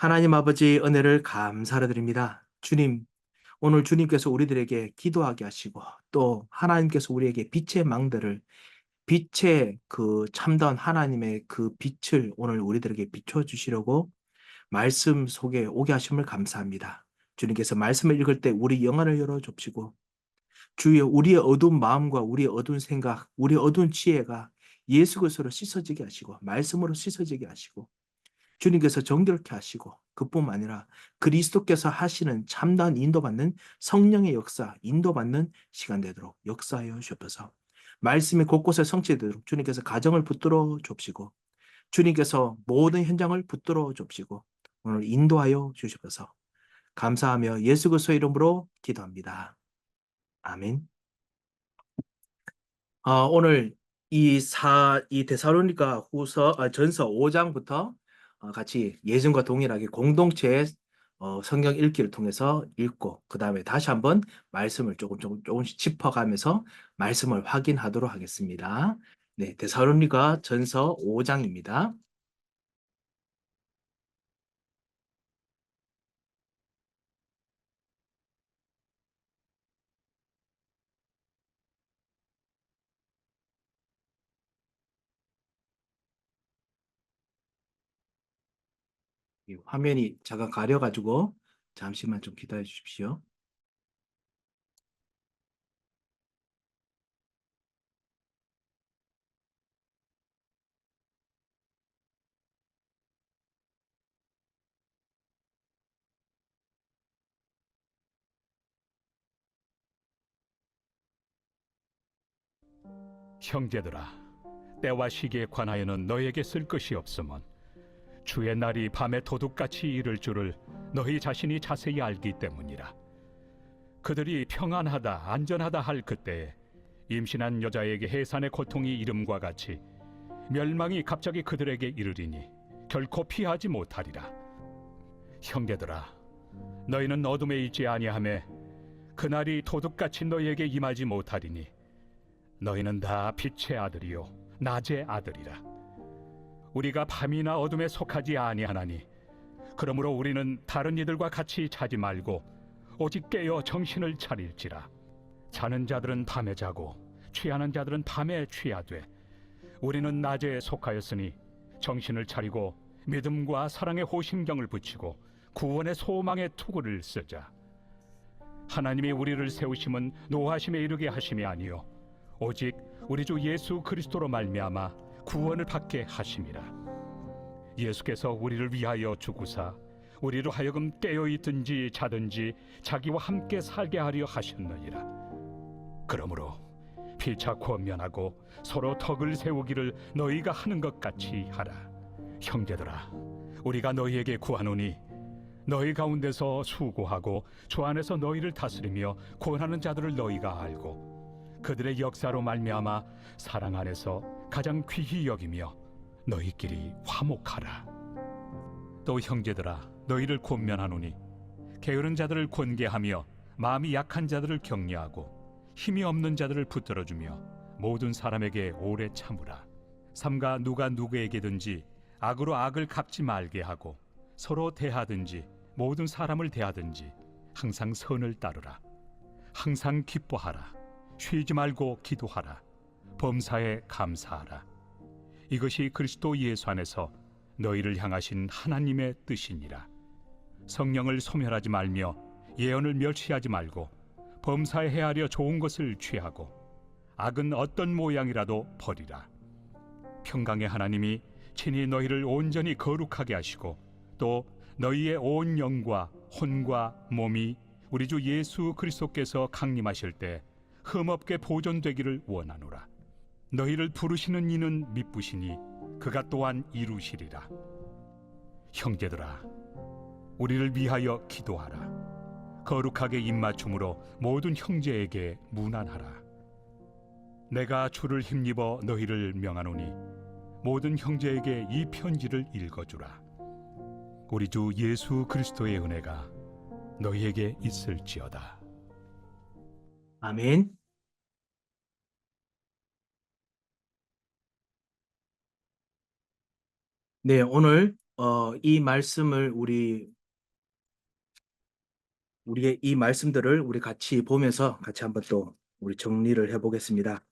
하나님 아버지의 은혜를 감사를 드립니다. 주님, 오늘 주님께서 우리들에게 기도하게 하시고 또 하나님께서 우리에게 빛의 망대를 빛의 그 참다운 하나님의 그 빛을 오늘 우리들에게 비춰 주시려고 말씀 속에 오게 하심을 감사합니다. 주님께서 말씀을 읽을 때 우리 영안을 열어 줍시고 주여 우리의 어두운 마음과 우리의 어두운 생각, 우리의 어두운 지혜가 예수 그리스도로 씻어지게 하시고 말씀으로 씻어지게 하시고 주님께서 정결케 하시고 그뿐만 아니라 그리스도께서 하시는 참다운 인도받는 성령의 역사, 인도받는 시간 되도록 역사하여 주옵소서. 말씀이 곳곳에 성취되도록 주님께서 가정을 붙들어 줍시고 주님께서 모든 현장을 붙들어 줍시고 오늘 인도하여 주시옵소서. 감사하며 예수 그리스도의 이름으로 기도합니다. 아멘. 오늘 이 데살로니가 전서 5장부터 같이 예전과 동일하게 공동체 성경 읽기를 통해서 읽고 그 다음에 다시 한번 말씀을 조금씩 짚어가면서 말씀을 확인하도록 하겠습니다. 네, 데살로니가 전서 5장입니다. 이 화면이 잠깐 가려가지고 잠시만 좀 기다려 주십시오. 형제들아, 때와 시기에 관하여는 너에게 쓸 것이 없으면 주의 날이 밤에 도둑같이 이를 줄을 너희 자신이 자세히 알기 때문이라. 그들이 평안하다 안전하다 할 그때에 임신한 여자에게 해산의 고통이 이름과 같이 멸망이 갑자기 그들에게 이르리니 결코 피하지 못하리라. 형제들아, 너희는 어둠에 있지 아니하매 그날이 도둑같이 너희에게 임하지 못하리니 너희는 다 빛의 아들이요 낮의 아들이라. 우리가 밤이나 어둠에 속하지 아니하나니 그러므로 우리는 다른 이들과 같이 자지 말고 오직 깨어 정신을 차릴지라. 자는 자들은 밤에 자고 취하는 자들은 밤에 취하되 우리는 낮에 속하였으니 정신을 차리고 믿음과 사랑의 호심경을 붙이고 구원의 소망의 투구를 쓰자. 하나님이 우리를 세우심은 노하심에 이르게 하심이 아니요 오직 우리 주 예수 그리스도로 말미암아 구원을 받게 하심이라. 예수께서 우리를 위하여 죽으사 우리로 하여금 깨어 있든지 자든지 자기와 함께 살게 하려 하셨느니라. 그러므로 피차 권면하고 서로 덕을 세우기를 너희가 하는 것 같이 하라. 형제들아, 우리가 너희에게 구하노니 너희 가운데서 수고하고 주 안에서 너희를 다스리며 권하는 자들을 너희가 알고 그들의 역사로 말미암아 사랑 안에서 가장 귀히 여기며 너희끼리 화목하라. 또 형제들아, 너희를 권면하노니 게으른 자들을 권계하며 마음이 약한 자들을 격려하고 힘이 없는 자들을 붙들어주며 모든 사람에게 오래 참으라. 삼가 누가 누구에게든지 악으로 악을 갚지 말게 하고 서로 대하든지 모든 사람을 대하든지 항상 선을 따르라. 항상 기뻐하라. 쉬지 말고 기도하라. 범사에 감사하라. 이것이 그리스도 예수 안에서 너희를 향하신 하나님의 뜻이니라. 성령을 소멸하지 말며 예언을 멸시하지 말고 범사에 헤아려 좋은 것을 취하고 악은 어떤 모양이라도 버리라. 평강의 하나님이 친히 너희를 온전히 거룩하게 하시고 또 너희의 온 영과 혼과 몸이 우리 주 예수 그리스도께서 강림하실 때 흠없게 보존되기를 원하노라. 너희를 부르시는 이는 미쁘시니 그가 또한 이루시리라. 형제들아, 우리를 위하여 기도하라. 거룩하게 입맞춤으로 모든 형제에게 문안하라. 내가 주를 힘입어 너희를 명하노니 모든 형제에게 이 편지를 읽어주라. 우리 주 예수 그리스도의 은혜가 너희에게 있을지어다. 아멘. 네, 오늘 이 말씀을 우리의 이 말씀들을 우리 같이 보면서 같이 한번 또 우리 정리를 해보겠습니다.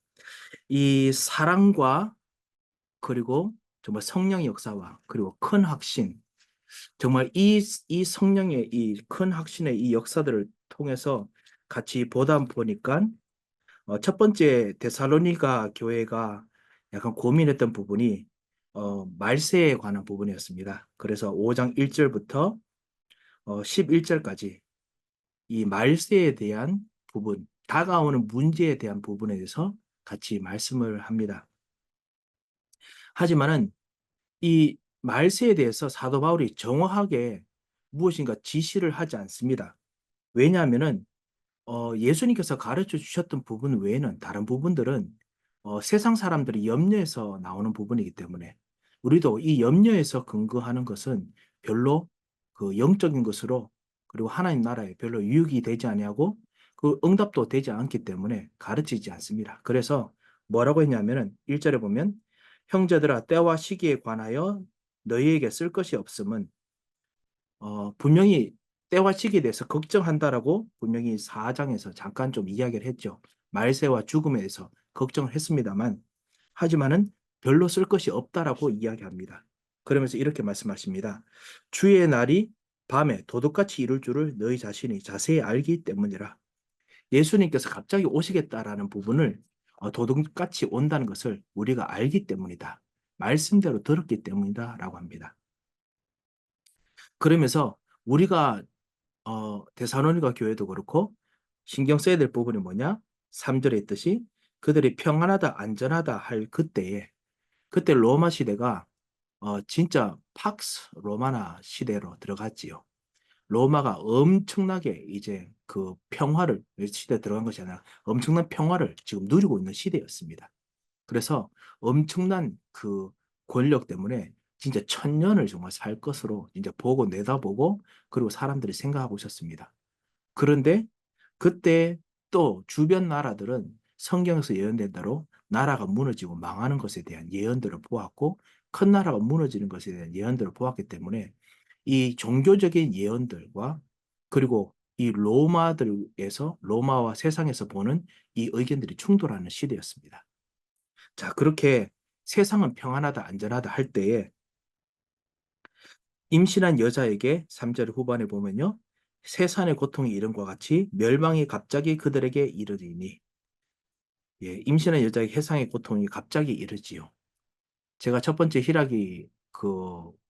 이 사랑과 그리고 정말 성령의 역사와 그리고 큰 확신, 정말 이 성령의 이 큰 확신의 이 역사들을 통해서 같이 보다 보니까 첫 번째 데살로니가 교회가 약간 고민했던 부분이 말세에 관한 부분이었습니다. 그래서 5장 1절부터 11절까지 이 말세에 대한 부분, 다가오는 문제에 대한 부분에 대해서 같이 말씀을 합니다. 하지만은 이 말세에 대해서 사도 바울이 정확하게 무엇인가 지시를 하지 않습니다. 왜냐하면은 예수님께서 가르쳐 주셨던 부분 외에는 다른 부분들은 세상 사람들이 염려에서 나오는 부분이기 때문에 우리도 이 염려에서 근거하는 것은 별로 그 영적인 것으로 그리고 하나님 나라에 별로 유익이 되지 아니하고 그 응답도 되지 않기 때문에 가르치지 않습니다. 그래서 뭐라고 했냐면은 1절에 보면 형제들아 때와 시기에 관하여 너희에게 쓸 것이 없음은 분명히 때와 시기에 대해서 걱정한다라고 분명히 4장에서 잠깐 좀 이야기를 했죠. 말세와 죽음에 대해서 걱정을 했습니다만 하지만은 별로 쓸 것이 없다라고 이야기합니다. 그러면서 이렇게 말씀하십니다. 주의 날이 밤에 도둑같이 이룰 줄을 너희 자신이 자세히 알기 때문이라. 예수님께서 갑자기 오시겠다라는 부분을 도둑같이 온다는 것을 우리가 알기 때문이다. 말씀대로 들었기 때문이다라고 합니다. 그러면서 우리가 데살로니가 교회도 그렇고 신경 써야 될 부분이 뭐냐? 3절에 있듯이 그들이 평안하다 안전하다 할 그때 로마 시대가 진짜 팍스 로마나 시대로 들어갔지요. 로마가 엄청나게 이제 그 평화를 시대에 들어간 것이 아니라 엄청난 평화를 지금 누리고 있는 시대였습니다. 그래서 엄청난 그 권력 때문에 진짜 천년을 정말 살 것으로 이제 보고 내다보고 그리고 사람들이 생각하고 있었습니다. 그런데 그때 또 주변 나라들은 성경에서 예언된 대로 나라가 무너지고 망하는 것에 대한 예언들을 보았고 큰 나라가 무너지는 것에 대한 예언들을 보았기 때문에 이 종교적인 예언들과 그리고 이 로마와 세상에서 보는 이 의견들이 충돌하는 시대였습니다. 자, 그렇게 세상은 평안하다, 안전하다 할 때에 임신한 여자에게 3절 후반에 보면요. 세산의 고통이 이름과 같이 멸망이 갑자기 그들에게 이르리니 예, 임신한 여자에게 해상의 고통이 갑자기 이르지요. 제가 첫 번째 희락이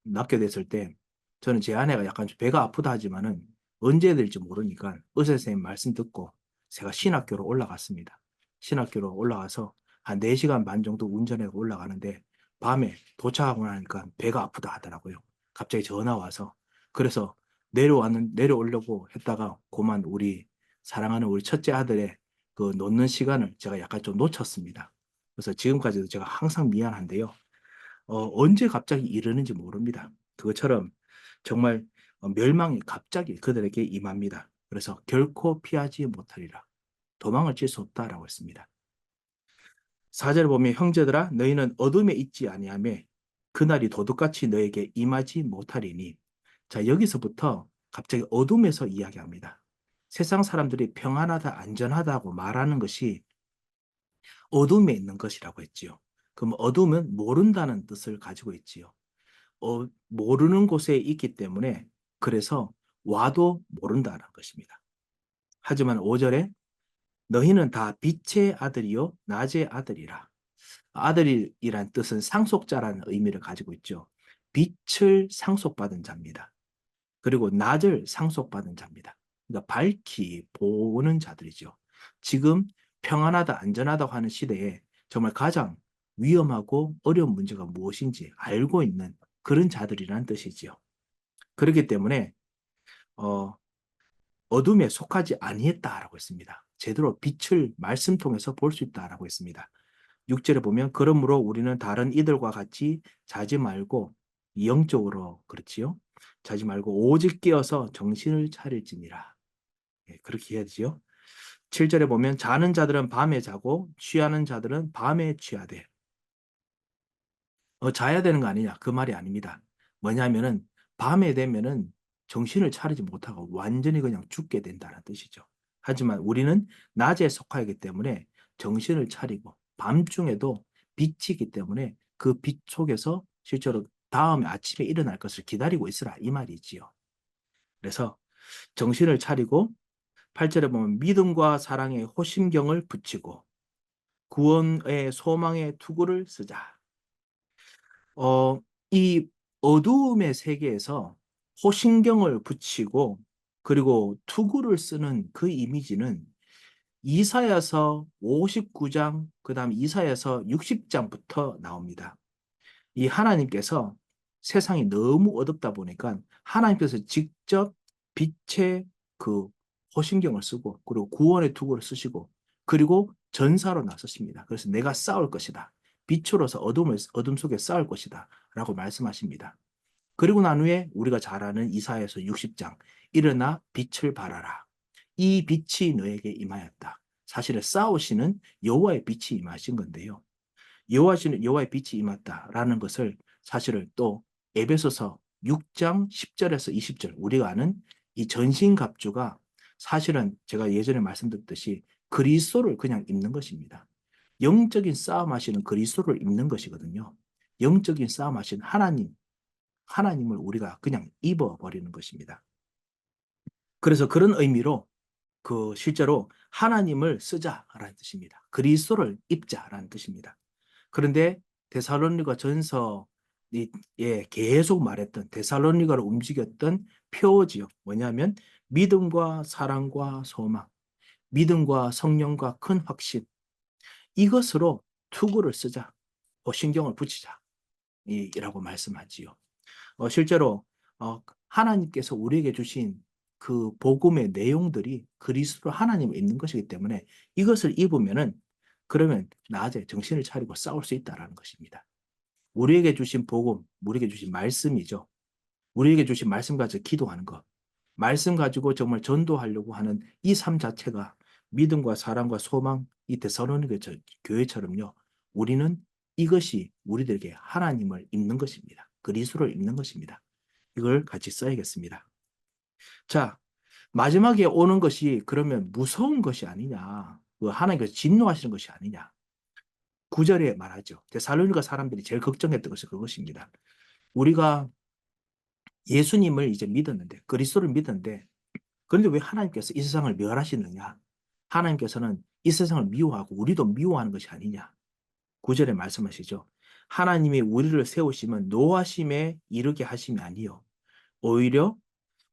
낳게 됐을 때 저는 제 아내가 약간 좀 배가 아프다 하지만은 언제 될지 모르니까 의사 선생님 말씀 듣고 제가 신학교로 올라갔습니다. 신학교로 올라가서 한 4시간 반 정도 운전해서 올라가는데 밤에 도착하고 나니까 배가 아프다 하더라고요. 갑자기 전화 와서. 그래서 내려오려고 했다가 그만 우리 사랑하는 우리 첫째 아들의 그 놓는 시간을 제가 약간 좀 놓쳤습니다. 그래서 지금까지도 제가 항상 미안한데요. 언제 갑자기 이르는지 모릅니다. 그것처럼 정말 멸망이 갑자기 그들에게 임합니다. 그래서 결코 피하지 못하리라. 도망을 칠 수 없다라고 했습니다. 4절 보면 형제들아 너희는 어둠에 있지 아니하며 그날이 도둑같이 너에게 임하지 못하리니 자 여기서부터 갑자기 어둠에서 이야기합니다. 세상 사람들이 평안하다 안전하다고 말하는 것이 어둠에 있는 것이라고 했지요. 그럼 어둠은 모른다는 뜻을 가지고 있지요. 모르는 곳에 있기 때문에 그래서 와도 모른다는 것입니다. 하지만 5절에 너희는 다 빛의 아들이요 낮의 아들이라. 아들이란 뜻은 상속자라는 의미를 가지고 있죠. 빛을 상속받은 자입니다. 그리고 낮을 상속받은 자입니다. 그러니까 밝히 보는 자들이죠. 지금 평안하다 안전하다고 하는 시대에 정말 가장 위험하고 어려운 문제가 무엇인지 알고 있는 그런 자들이란 뜻이지요. 그렇기 때문에 어, 어둠에 속하지 아니했다라고 했습니다. 제대로 빛을 말씀 통해서 볼 수 있다라고 했습니다. 6절에 보면 그러므로 우리는 다른 이들과 같이 자지 말고 영적으로 그렇지요. 자지 말고 오직 깨어서 정신을 차릴지니라. 예, 그렇게 해야지요. 7절에 보면 자는 자들은 밤에 자고 취하는 자들은 밤에 취하되 자야 되는 거 아니냐 그 말이 아닙니다. 뭐냐면은 밤에 되면은 정신을 차리지 못하고 완전히 그냥 죽게 된다는 뜻이죠. 하지만 우리는 낮에 속하기 때문에 정신을 차리고 밤중에도 빛이기 때문에 그 빛 속에서 실제로 다음에 아침에 일어날 것을 기다리고 있으라 이 말이지요. 그래서 정신을 차리고 8절에 보면 믿음과 사랑의 호심경을 붙이고 구원의 소망의 투구를 쓰자. 이 어두움의 세계에서 호신경을 붙이고 그리고 투구를 쓰는 그 이미지는 이사야서 59장, 그다음 이사야서 60장부터 나옵니다. 이 하나님께서 세상이 너무 어둡다 보니까 하나님께서 직접 빛의 그 호신경을 쓰고 그리고 구원의 투구를 쓰시고 그리고 전사로 나섰습니다. 그래서 내가 싸울 것이다. 빛으로서 어둠 속에 싸울 것이다. 라고 말씀하십니다. 그리고 난 후에 우리가 잘 아는 이사야서 60장 일어나 빛을 발하라. 이 빛이 너에게 임하였다. 사실은 싸우시는 여호와의 빛이 임하신 건데요. 여호와의 빛이 임했다라는 것을 사실은 또 에베소서 6장 10절에서 20절 우리가 아는 이 전신갑주가 사실은 제가 예전에 말씀드렸듯이 그리스도를 그냥 입는 것입니다. 영적인 싸움 하시는 그리스도를 입는 것이거든요. 영적인 싸움 하시는 하나님을 우리가 그냥 입어버리는 것입니다. 그래서 그런 의미로 실제로 하나님을 쓰자라는 뜻입니다. 그리스도를 입자라는 뜻입니다. 그런데 데살로니가 전서에 계속 말했던 데살로니가를 움직였던 표지요. 뭐냐면 믿음과 사랑과 소망, 믿음과 성령과 큰 확신 이것으로 투구를 쓰자. 신경을 붙이자. 이라고 말씀하지요. 실제로 하나님께서 우리에게 주신 그 복음의 내용들이 그리스도 하나님에 있는 것이기 때문에 이것을 입으면은 그러면 낮에 정신을 차리고 싸울 수 있다라는 것입니다. 우리에게 주신 복음, 우리에게 주신 말씀이죠. 우리에게 주신 말씀 가지고 기도하는 것. 말씀 가지고 정말 전도하려고 하는 이 삶 자체가 믿음과 사랑과 소망, 이 데살로니가 교회처럼요. 우리는 이것이 우리들에게 하나님을 입는 것입니다. 그리스도를 입는 것입니다. 이걸 같이 써야겠습니다. 자, 마지막에 오는 것이 그러면 무서운 것이 아니냐. 하나님께서 진노하시는 것이 아니냐. 9절에 말하죠. 데살로니가 사람들이 제일 걱정했던 것이 그것입니다. 우리가 예수님을 이제 믿었는데, 그리스도를 믿었는데, 그런데 왜 하나님께서 이 세상을 멸하시느냐? 하나님께서는 이 세상을 미워하고 우리도 미워하는 것이 아니냐? 9절에 말씀하시죠. 하나님이 우리를 세우시면 노하심에 이르게 하심이 아니요. 오히려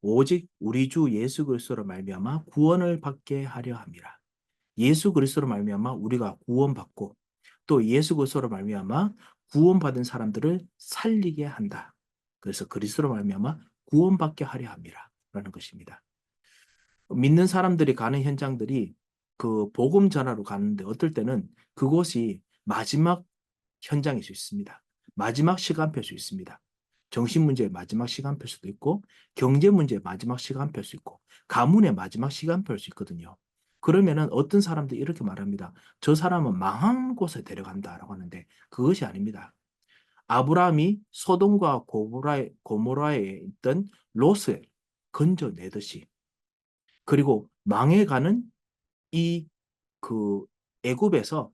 오직 우리 주 예수 그리스도로 말미암아 구원을 받게 하려 함이라. 예수 그리스도로 말미암아 우리가 구원받고 또 예수 그리스도로 말미암아 구원받은 사람들을 살리게 한다. 그래서 그리스도로 말미암아 구원받게 하려 함이라라는 것입니다. 믿는 사람들이 가는 현장들이 그 복음 전하러 가는데 어떨 때는 그곳이 마지막 현장일 수 있습니다. 마지막 시간표일 수 있습니다. 정신 문제의 마지막 시간표일 수도 있고 경제 문제의 마지막 시간표일 수 있고 가문의 마지막 시간표일 수 있거든요. 그러면은 어떤 사람들이 이렇게 말합니다. 저 사람은 망한 곳에 데려간다라고 하는데 그것이 아닙니다. 아브라함이 소돔과 고모라에 있던 롯을 건져내듯이 그리고 망해가는 이 애굽에서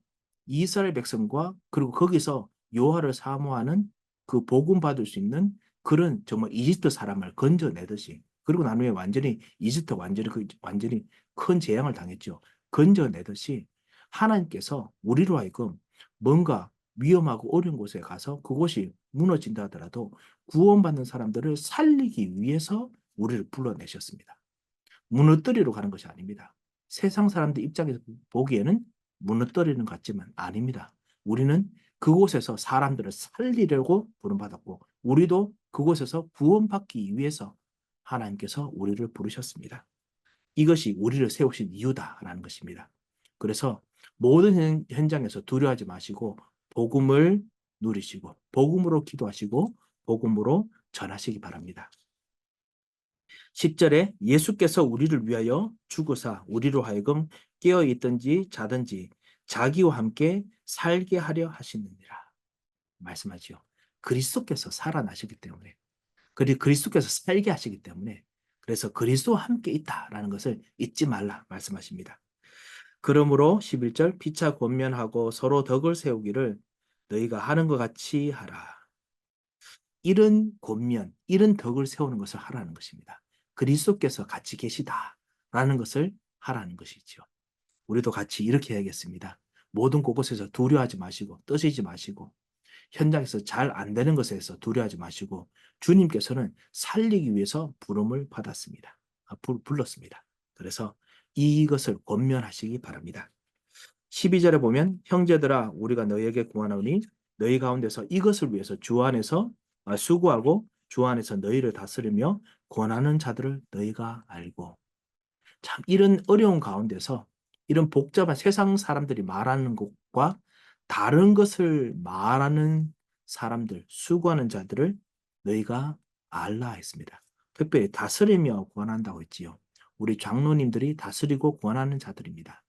이스라엘 백성과 그리고 거기서 여호와를 사모하는 그 복음 받을 수 있는 그런 정말 이집트 사람을 건져내듯이 그리고 나중에 이집트 완전히 큰 재앙을 당했죠. 건져내듯이 하나님께서 우리로 하여금 뭔가 위험하고 어려운 곳에 가서 그곳이 무너진다 하더라도 구원받는 사람들을 살리기 위해서 우리를 불러내셨습니다. 무너뜨리러 가는 것이 아닙니다. 세상 사람들 입장에서 보기에는 무너뜨리는 것 같지만 아닙니다. 우리는 그곳에서 사람들을 살리려고 부름받았고 우리도 그곳에서 구원받기 위해서 하나님께서 우리를 부르셨습니다. 이것이 우리를 세우신 이유다라는 것입니다. 그래서 모든 현장에서 두려워하지 마시고 복음을 누리시고 복음으로 기도하시고 복음으로 전하시기 바랍니다. 10절에 예수께서 우리를 위하여 죽으사 우리로 하여금 깨어 있든지 자든지 자기와 함께 살게 하려 하시느니라 말씀하지요. 그리스도께서 살아나셨기 때문에 그리고 그리스도께서 살게 하시기 때문에 그래서 그리스도와 함께 있다라는 것을 잊지 말라 말씀하십니다. 그러므로 11절 피차 권면하고 서로 덕을 세우기를 너희가 하는 것 같이 하라. 이런 권면, 이런 덕을 세우는 것을 하라는 것입니다. 그리스도께서 같이 계시다라는 것을 하라는 것이죠. 우리도 같이 이렇게 해야겠습니다. 모든 곳곳에서 두려워하지 마시고 떠시지 마시고 현장에서 잘 안 되는 것에서 두려워하지 마시고 주님께서는 살리기 위해서 부름을 받았습니다. 불렀습니다. 그래서 이것을 권면하시기 바랍니다. 12절에 보면 형제들아 우리가 너희에게 구하노니 너희 가운데서 이것을 위해서 주 안에서 수고하고 주 안에서 너희를 다스리며 권하는 자들을 너희가 알고 참 이런 어려운 가운데서 이런 복잡한 세상 사람들이 말하는 것과 다른 것을 말하는 사람들, 수고하는 자들을 너희가 알라 했습니다. 특별히 다스리며 권한다고 했지요. 우리 장로님들이 다스리고 권하는 자들입니다.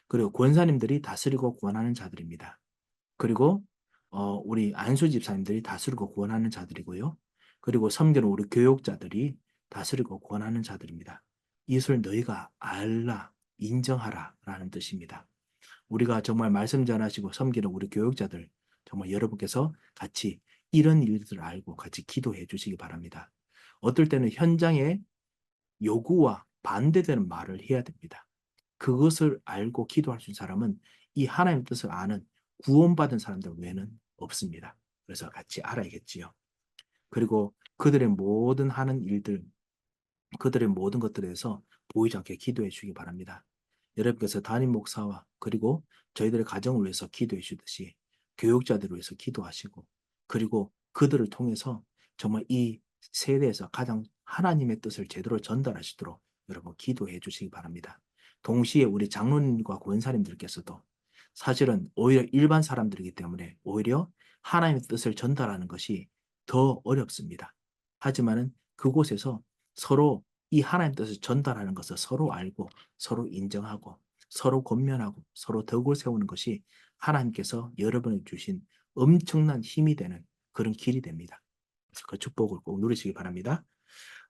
그리고 권사님들이 다스리고 권하는 자들입니다. 그리고 우리 안수 집사님들이 다스리고 권하는 자들이고요. 그리고 섬기는 우리 교육자들이 다스리고 권하는 자들입니다. 이것을 너희가 알라, 인정하라 라는 뜻입니다. 우리가 정말 말씀 전하시고 섬기는 우리 교육자들 정말 여러분께서 같이 이런 일들을 알고 같이 기도해 주시기 바랍니다. 어떨 때는 현장에 요구와 반대되는 말을 해야 됩니다. 그것을 알고 기도할 수 있는 사람은 이 하나님의 뜻을 아는 구원받은 사람들 외에는 없습니다. 그래서 같이 알아야겠지요. 그리고 그들의 모든 하는 일들, 그들의 모든 것들에 대해서 보이지 않게 기도해 주시기 바랍니다. 여러분께서 담임 목사와 그리고 저희들의 가정을 위해서 기도해 주듯이 교육자들을 위해서 기도하시고 그리고 그들을 통해서 정말 이 세대에서 가장 하나님의 뜻을 제대로 전달하시도록 여러분 기도해 주시기 바랍니다. 동시에 우리 장로님과 권사님들께서도 사실은 오히려 일반 사람들이기 때문에 오히려 하나님의 뜻을 전달하는 것이 더 어렵습니다. 하지만은 그곳에서 서로 이 하나님의 뜻을 전달하는 것을 서로 알고 서로 인정하고 서로 권면하고 서로 덕을 세우는 것이 하나님께서 여러분에게 주신 엄청난 힘이 되는 그런 길이 됩니다. 그래서 그 축복을 꼭 누리시기 바랍니다.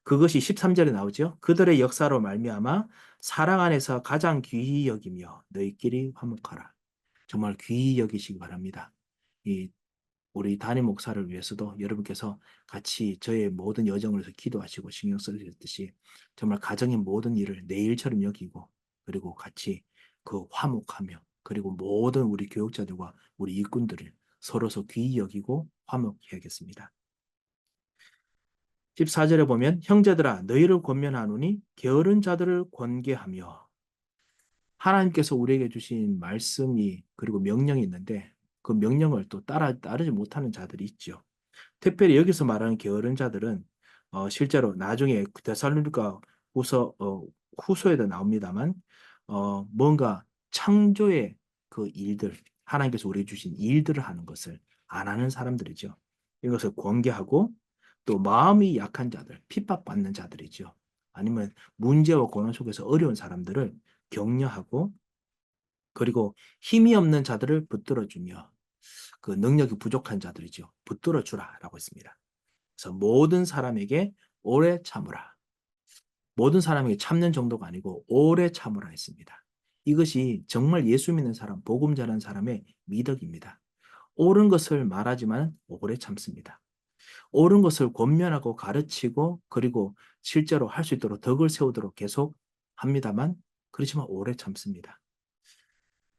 그것이 13절에 나오죠. 그들의 역사로 말미암아 사랑 안에서 가장 귀히 여기며 너희끼리 화목하라. 정말 귀히 여기시기 바랍니다. 이 우리 담임 목사를 위해서도 여러분께서 같이 저의 모든 여정을 위해서 기도하시고 신경 써주셨듯이 정말 가정의 모든 일을 내 일처럼 여기고 그리고 같이 그 화목하며 그리고 모든 우리 교육자들과 우리 일꾼들을 서로서 귀히 여기고 화목해야겠습니다. 14절에 보면 형제들아 너희를 권면하노니 게으른 자들을 권계하며 하나님께서 우리에게 주신 말씀이 그리고 명령이 있는데 그 명령을 또 따르지 못하는 자들이 있죠. 특별히 여기서 말하는 게으른 자들은 실제로 나중에 데살로니가 후서에도 나옵니다만 뭔가 창조의 그 일들 하나님께서 우리에게 주신 일들을 하는 것을 안 하는 사람들이죠. 이것을 권계하고 또 마음이 약한 자들, 핍박받는 자들이죠. 아니면 문제와 고난 속에서 어려운 사람들을 격려하고 그리고 힘이 없는 자들을 붙들어주며 그 능력이 부족한 자들이죠. 붙들어 주라라고 했습니다. 그래서 모든 사람에게 오래 참으라. 모든 사람에게 참는 정도가 아니고 오래 참으라 했습니다. 이것이 정말 예수 믿는 사람, 복음 전하는 사람의 미덕입니다. 옳은 것을 말하지만 오래 참습니다. 옳은 것을 권면하고 가르치고 그리고 실제로 할 수 있도록 덕을 세우도록 계속 합니다만 그렇지만 오래 참습니다.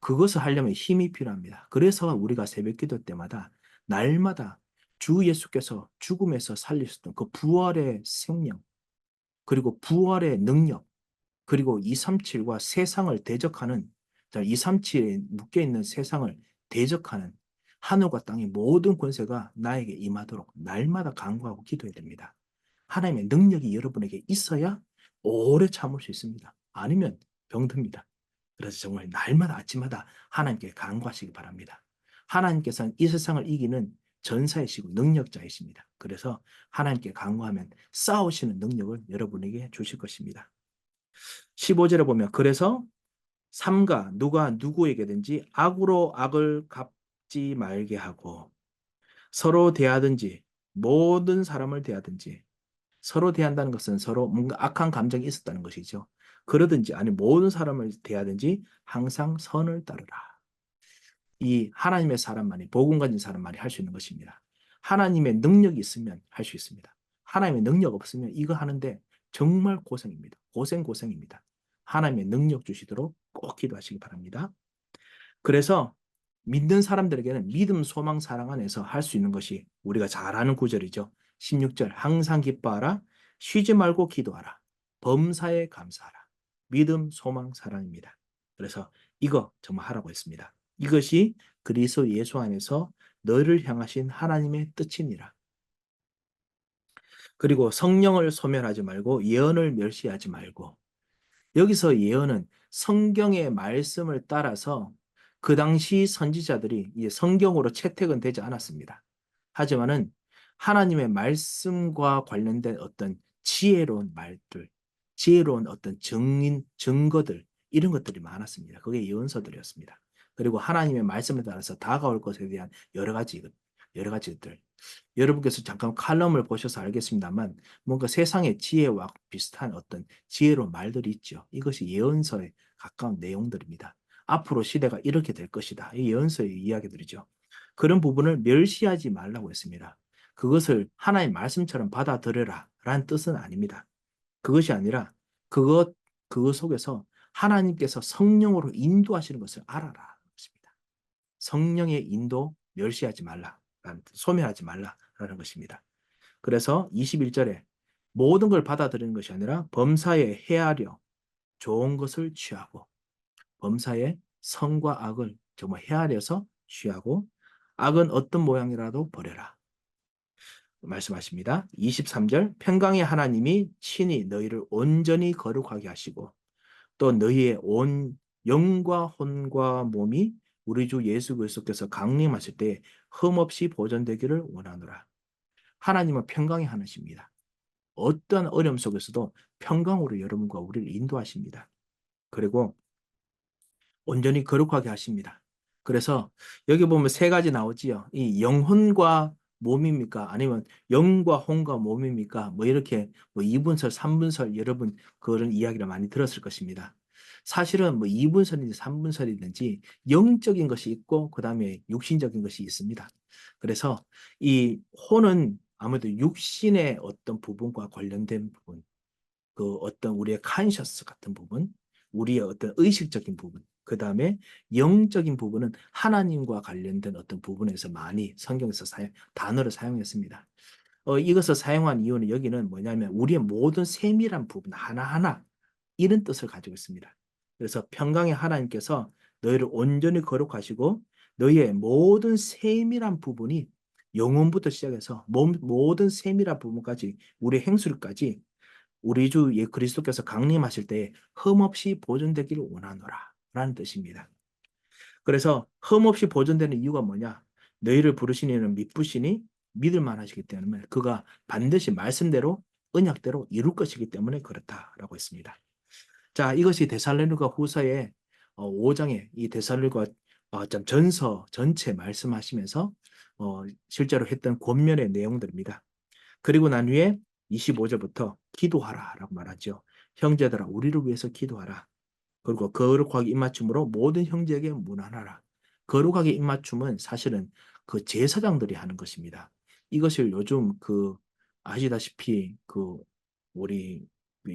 그것을 하려면 힘이 필요합니다. 그래서 우리가 새벽기도 때마다 날마다 주 예수께서 죽음에서 살리셨던 그 부활의 생명 그리고 부활의 능력 그리고 237과 세상을 대적하는 237에 묶여있는 세상을 대적하는 하늘과 땅의 모든 권세가 나에게 임하도록 날마다 간구하고 기도해야 됩니다. 하나님의 능력이 여러분에게 있어야 오래 참을 수 있습니다. 아니면 병듭니다. 그래서 정말 날마다 아침마다 하나님께 간구하시기 바랍니다. 하나님께서는 이 세상을 이기는 전사이시고 능력자이십니다. 그래서 하나님께 간구하면 싸우시는 능력을 여러분에게 주실 것입니다. 15절에 보면 그래서 삼가 누가 누구에게든지 악으로 악을 갚지 말게 하고 서로 대하든지 모든 사람을 대하든지 서로 대한다는 것은 서로 뭔가 악한 감정이 있었다는 것이죠. 그러든지 아니 모든 사람을 대하든지 항상 선을 따르라. 이 하나님의 사람만이 복음 가진 사람만이 할 수 있는 것입니다. 하나님의 능력이 있으면 할 수 있습니다. 하나님의 능력 없으면 이거 하는데 정말 고생입니다. 고생입니다. 하나님의 능력 주시도록 꼭 기도하시기 바랍니다. 그래서 믿는 사람들에게는 믿음, 소망, 사랑 안에서 할 수 있는 것이 우리가 잘 아는 구절이죠. 16절 항상 기뻐하라. 쉬지 말고 기도하라. 범사에 감사하라. 믿음, 소망, 사랑입니다. 그래서 이거 정말 하라고 했습니다. 이것이 그리스도 예수 안에서 너를 향하신 하나님의 뜻이니라. 그리고 성령을 소멸하지 말고 예언을 멸시하지 말고 여기서 예언은 성경의 말씀을 따라서 그 당시 선지자들이 이제 성경으로 채택은 되지 않았습니다. 하지만은 하나님의 말씀과 관련된 어떤 지혜로운 말들, 지혜로운 어떤 증거들, 이런 것들이 많았습니다. 그게 예언서들이었습니다. 그리고 하나님의 말씀에 따라서 다가올 것에 대한 여러 가지들. 여러분께서 잠깐 칼럼을 보셔서 알겠습니다만 뭔가 세상의 지혜와 비슷한 어떤 지혜로운 말들이 있죠. 이것이 예언서에 가까운 내용들입니다. 앞으로 시대가 이렇게 될 것이다. 이 예언서의 이야기들이죠. 그런 부분을 멸시하지 말라고 했습니다. 그것을 하나의 말씀처럼 받아들여라 라는 뜻은 아닙니다. 그것이 아니라 그것 속에서 하나님께서 성령으로 인도하시는 것을 알아라. 성령의 인도 멸시하지 말라. 소멸하지 말라라는 것입니다. 그래서 21절에 모든 걸 받아들이는 것이 아니라 범사에 헤아려 좋은 것을 취하고 범사에 선과 악을 정말 헤아려서 취하고 악은 어떤 모양이라도 버려라. 말씀하십니다. 23절 평강의 하나님이 친히 너희를 온전히 거룩하게 하시고 또 너희의 온 영과 혼과 몸이 우리 주 예수 그리스도께서 강림하실 때 흠없이 보존되기를 원하노라. 하나님은 평강의 하나님입니다. 어떠한 어려움 속에서도 평강으로 여러분과 우리를 인도하십니다. 그리고 온전히 거룩하게 하십니다. 그래서 여기 보면 세 가지 나오지요. 이 영혼과 몸입니까? 아니면 영과 혼과 몸입니까? 뭐 이렇게 뭐 2분설, 3분설 여러분 그런 이야기를 많이 들었을 것입니다. 사실은 뭐 2분설이든지 3분설이든지 영적인 것이 있고 그다음에 육신적인 것이 있습니다. 그래서 이 혼은 아무래도 육신의 어떤 부분과 관련된 부분, 그 어떤 우리의 컨셔스 같은 부분, 우리의 어떤 의식적인 부분, 그 다음에 영적인 부분은 하나님과 관련된 어떤 부분에서 많이 성경에서 단어를 사용했습니다. 이것을 사용한 이유는 여기는 뭐냐면 우리의 모든 세밀한 부분 하나하나 이런 뜻을 가지고 있습니다. 그래서 평강의 하나님께서 너희를 온전히 거룩하시고 너희의 모든 세밀한 부분이 영혼부터 시작해서 모든 세밀한 부분까지 우리 행술까지 우리 주 그리스도께서 강림하실 때 흠없이 보존되기를 원하노라 라는 뜻입니다. 그래서 흠없이 보존되는 이유가 뭐냐? 너희를 부르신 이는 미쁘시니 믿을 만하시기 때문에 그가 반드시 말씀대로 언약대로 이룰 것이기 때문에 그렇다라고 했습니다. 자, 이것이 데살로니가 후서의 5장의 이 데살로니가 전서 전체 말씀하시면서 실제로 했던 권면의 내용들입니다. 그리고 난 후에 25절부터 기도하라 라고 말하죠. 형제들아 우리를 위해서 기도하라. 그리고 거룩하게 입맞춤으로 모든 형제에게 문안하라. 거룩하게 입맞춤은 사실은 그 제사장들이 하는 것입니다. 이것을 요즘 아시다시피 우리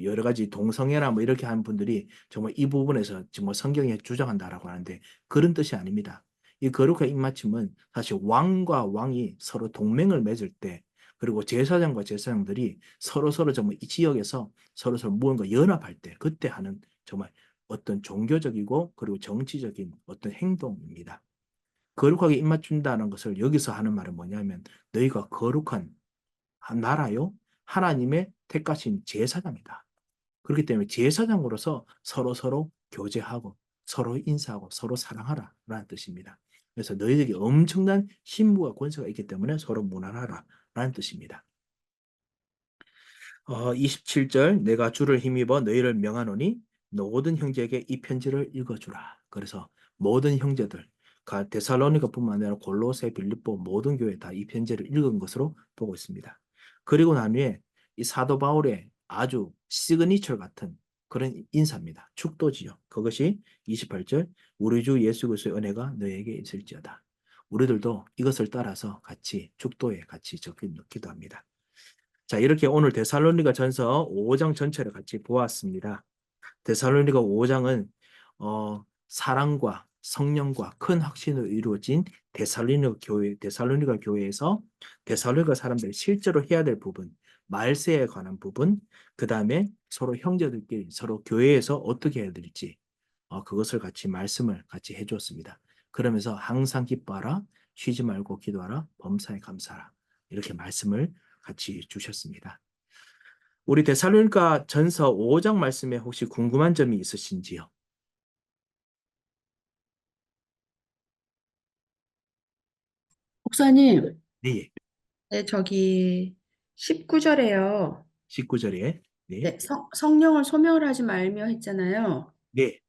여러 가지 동성애나 뭐 이렇게 하는 분들이 정말 이 부분에서 정말 성경에 주장한다라고 하는데 그런 뜻이 아닙니다. 이 거룩한 입맞춤은 사실 왕과 왕이 서로 동맹을 맺을 때 그리고 제사장과 제사장들이 서로 정말 이 지역에서 서로 무언가 연합할 때 그때 하는 정말 어떤 종교적이고 그리고 정치적인 어떤 행동입니다. 거룩하게 입맞춘다는 것을 여기서 하는 말은 뭐냐면 너희가 거룩한 나라요 하나님의 택하신 제사장이다. 그렇기 때문에 제사장으로서 서로 교제하고 서로 인사하고 서로 사랑하라 라는 뜻입니다. 그래서 너희에게 엄청난 신부와 권세가 있기 때문에 서로 무난하라 라는 뜻입니다. 27절 내가 주를 힘입어 너희를 명하노니 모든 형제에게 이 편지를 읽어주라. 그래서 모든 형제들 데살로니가뿐만 아니라 골로새, 빌립보 모든 교회 다 이 편지를 읽은 것으로 보고 있습니다. 그리고 난 후에 이 사도 바울의 아주 시그니처 같은 그런 인사입니다. 축도지요. 그것이 28절 우리 주 예수 그리스도의 은혜가 너에게 있을지어다. 우리들도 이것을 따라서 같이 축도에 같이 적혀 넣기도 합니다. 자, 이렇게 오늘 데살로니가 전서 5장 전체를 같이 보았습니다. 데살로니가 5장은 사랑과 성령과 큰 확신으로 이루어진 데살로니가 교회에서 데살로니가 사람들이 실제로 해야 될 부분, 말세에 관한 부분, 그 다음에 서로 형제들끼리 서로 교회에서 어떻게 해야 될지 그것을 같이 말씀을 같이 해주었습니다. 그러면서 항상 기뻐하라, 쉬지 말고 기도하라, 범사에 감사하라 이렇게 말씀을 같이 주셨습니다. 우리 데살로니가 전서 5장 말씀에 혹시 궁금한 점이 있으신지요? 목사님, 네, 네, 저기 19절에요. 19절에 네, 네, 성령을 소멸하지 말며 했잖아요. 네,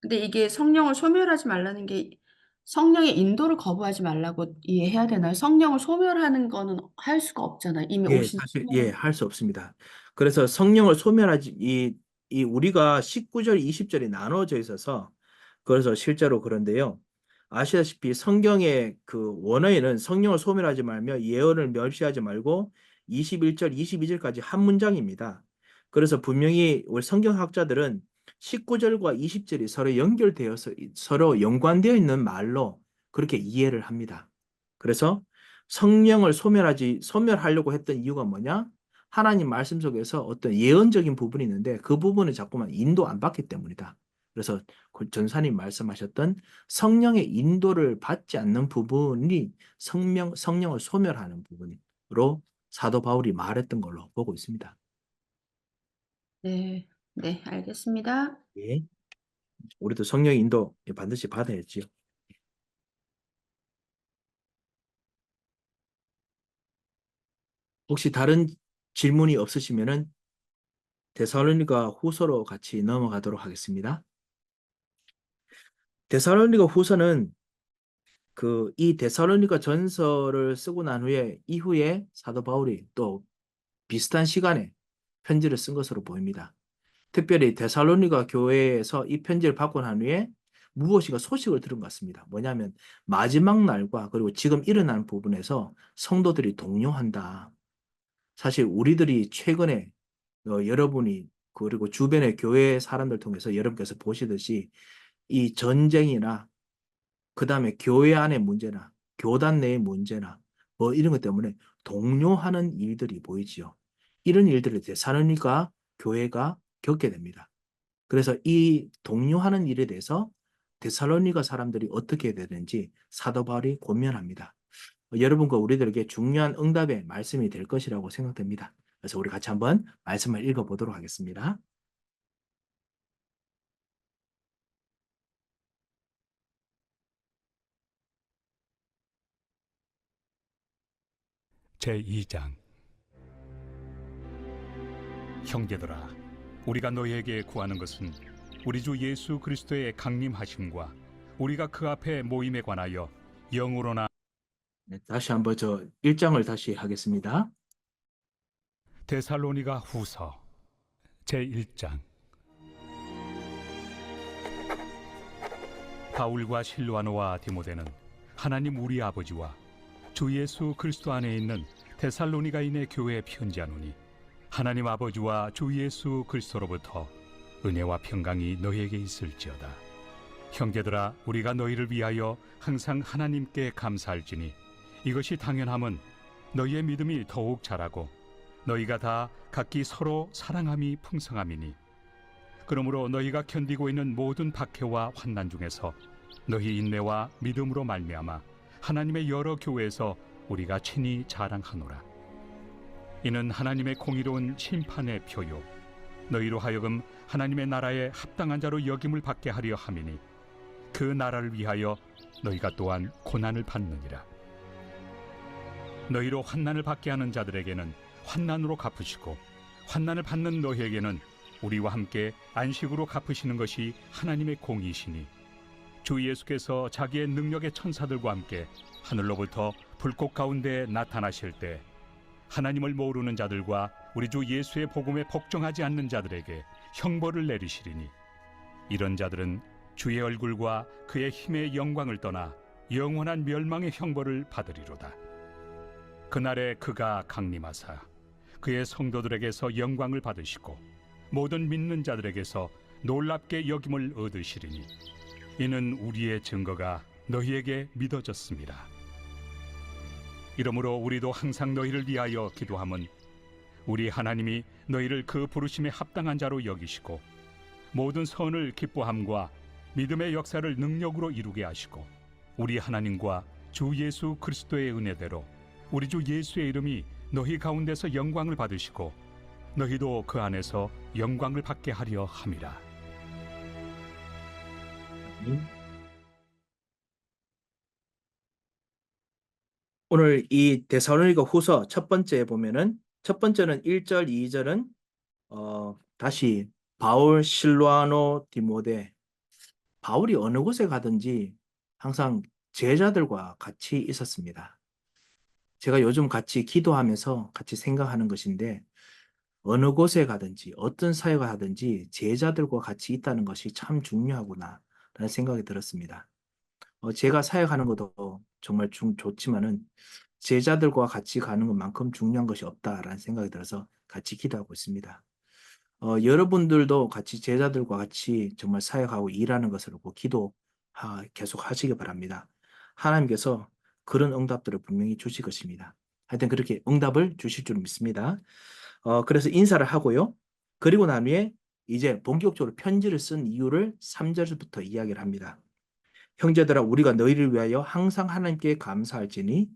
근데 이게 성령을 소멸하지 말라는 게 성령의 인도를 거부하지 말라고 이해해야 되나요? 성령을 소멸하는 거는 할 수가 없잖아요. 이미 예, 오신 사실 성령을. 할 수 없습니다. 그래서 성령을 소멸하지 이 우리가 19절, 20절이 나눠져 있어서 그래서 실제로 그런데요. 아시다시피 성경의 그 원어에는 성령을 소멸하지 말며 예언을 멸시하지 말고 21절, 22절까지 한 문장입니다. 그래서 분명히 우리 성경학자들은 19절과 20절이 서로 연결되어서 서로 연관되어 있는 말로 그렇게 이해를 합니다. 그래서 성령을 소멸하려고 했던 이유가 뭐냐? 하나님 말씀 속에서 어떤 예언적인 부분이 있는데 그 부분을 자꾸만 인도 안 받기 때문이다. 그래서 그 전사님 말씀하셨던 성령의 인도를 받지 않는 부분이 성령을 소멸하는 부분으로 사도 바울이 말했던 걸로 보고 있습니다. 네, 네, 알겠습니다. 예. 우리도 성령의 인도 반드시 받아야지요. 혹시 다른 질문이 없으시면은 데살로니가 후서로 같이 넘어가도록 하겠습니다. 데살로니가 후서는 이 데살로니가 전서를 쓰고 난 후에 이후에 사도 바울이 또 비슷한 시간에 편지를 쓴 것으로 보입니다. 특별히 데살로니가 교회에서 이 편지를 받고 난 후에 무엇인가 소식을 들은 것 같습니다. 뭐냐면 마지막 날과 그리고 지금 일어나는 부분에서 성도들이 동요한다. 사실 우리들이 최근에 여러분이 그리고 주변의 교회 사람들 통해서 여러분께서 보시듯이 이 전쟁이나 그 다음에 교회 안의 문제나 교단 내의 문제나 뭐 이런 것 때문에 동요하는 일들이 보이지요. 이런 일들을 데살로니가 교회가 겪게 됩니다. 그래서 이 동요하는 일에 대해서 데살로니가 사람들이 어떻게 해야 되는지 사도 바울이 권면합니다. 여러분과 우리들에게 중요한 응답의 말씀이 될 것이라고 생각됩니다. 그래서 우리 같이 한번 말씀을 읽어보도록 하겠습니다. 제2장. 형제들아, 우리가 너희에게 구하는 것은 우리 주 예수 그리스도의 강림하심과 우리가 그 앞에 모임에 관하여 영으로나 네, 다시 한번 저 1장을 다시 하겠습니다. 데살로니가 후서 제1장. 바울과 실로아노와 디모데는 하나님 우리 아버지와 주 예수 그리스도 안에 있는 데살로니가인의 교회에 편지하노니 하나님 아버지와 주 예수 그리스도로부터 은혜와 평강이 너희에게 있을지어다. 형제들아, 우리가 너희를 위하여 항상 하나님께 감사할지니 이것이 당연함은 너희의 믿음이 더욱 자라고 너희가 다 각기 서로 사랑함이 풍성함이니 그러므로 너희가 견디고 있는 모든 박해와 환난 중에서 너희 인내와 믿음으로 말미암아 하나님의 여러 교회에서 우리가 친히 자랑하노라. 이는 하나님의 공의로운 심판의 표요 너희로 하여금 하나님의 나라에 합당한 자로 여김을 받게 하려 함이니 그 나라를 위하여 너희가 또한 고난을 받느니라. 너희로 환난을 받게 하는 자들에게는 환난으로 갚으시고 환난을 받는 너희에게는 우리와 함께 안식으로 갚으시는 것이 하나님의 공의시니 주 예수께서 자기의 능력의 천사들과 함께 하늘로부터 불꽃 가운데 나타나실 때 하나님을 모르는 자들과 우리 주 예수의 복음에 복종하지 않는 자들에게 형벌을 내리시리니 이런 자들은 주의 얼굴과 그의 힘의 영광을 떠나 영원한 멸망의 형벌을 받으리로다. 그날에 그가 강림하사 그의 성도들에게서 영광을 받으시고 모든 믿는 자들에게서 놀랍게 여김을 얻으시리니 이는 우리의 증거가 너희에게 믿어졌습니다. 이러므로 우리도 항상 너희를 위하여 기도함은 우리 하나님이 너희를 그 부르심에 합당한 자로 여기시고 모든 선을 기뻐함과 믿음의 역사를 능력으로 이루게 하시고 우리 하나님과 주 예수 그리스도의 은혜대로 우리 주 예수의 이름이 너희 가운데서 영광을 받으시고 너희도 그 안에서 영광을 받게 하려 함이라. 오늘 이 데살로니가 후서 첫 번째에 보면은 첫 번째는 1절, 2절은 다시 바울, 실로아노, 디모데, 바울이 어느 곳에 가든지 항상 제자들과 같이 있었습니다. 제가 요즘 같이 기도하면서 같이 생각하는 것인데 어느 곳에 가든지 어떤 사역을 하든지 제자들과 같이 있다는 것이 참 중요하구나 라는 생각이 들었습니다. 제가 사역하는 것도 정말 좋지만은 제자들과 같이 가는 것만큼 중요한 것이 없다라는 생각이 들어서 같이 기도하고 있습니다. 여러분들도 같이 제자들과 같이 정말 사역하고 일하는 것을 꼭 계속 하시기 바랍니다. 하나님께서 그런 응답들을 분명히 주실 것입니다. 하여튼 그렇게 응답을 주실 줄 믿습니다. 그래서 인사를 하고요. 그리고 난 후에 이제 본격적으로 편지를 쓴 이유를 3절부터 이야기를 합니다. 형제들아 우리가 너희를 위하여 항상 하나님께 감사할지니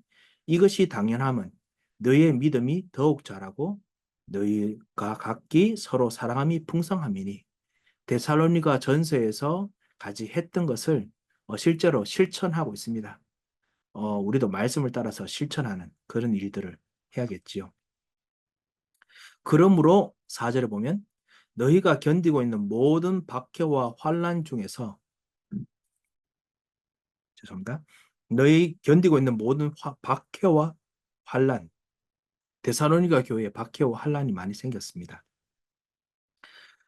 이것이 당연함은 너희의 믿음이 더욱 자라고 너희가 각기 서로 사랑함이 풍성함이니 데살로니가 전서에서 같이 했던 것을 실제로 실천하고 있습니다. 우리도 말씀을 따라서 실천하는 그런 일들을 해야겠지요. 그러므로 4절에 보면 너희가 견디고 있는 모든 박해와 환난 중에서 죄송합니다. 너희 견디고 있는 모든 박해와 환난, 데살로니가 교회에 박해와 환난이 많이 생겼습니다.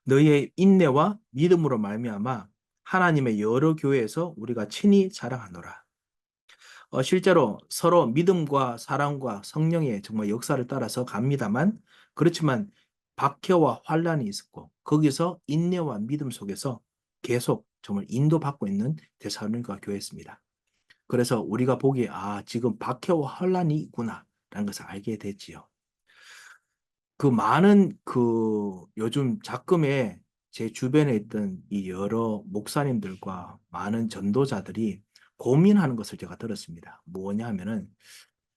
너희의 인내와 믿음으로 말미암아 하나님의 여러 교회에서 우리가 친히 자랑하노라. 실제로 서로 믿음과 사랑과 성령의 정말 역사를 따라서 갑니다만 그렇지만 박해와 환난이 있었고 거기서 인내와 믿음 속에서 계속 정말 인도받고 있는 데살로니가 교회였습니다. 그래서 우리가 보기에 지금 박해와 환난이 있구나 라는 것을 알게 됐지요. 그 많은 요즘 작금에 제 주변에 있던 이 여러 목사님들과 많은 전도자들이 고민하는 것을 제가 들었습니다. 뭐냐 하면은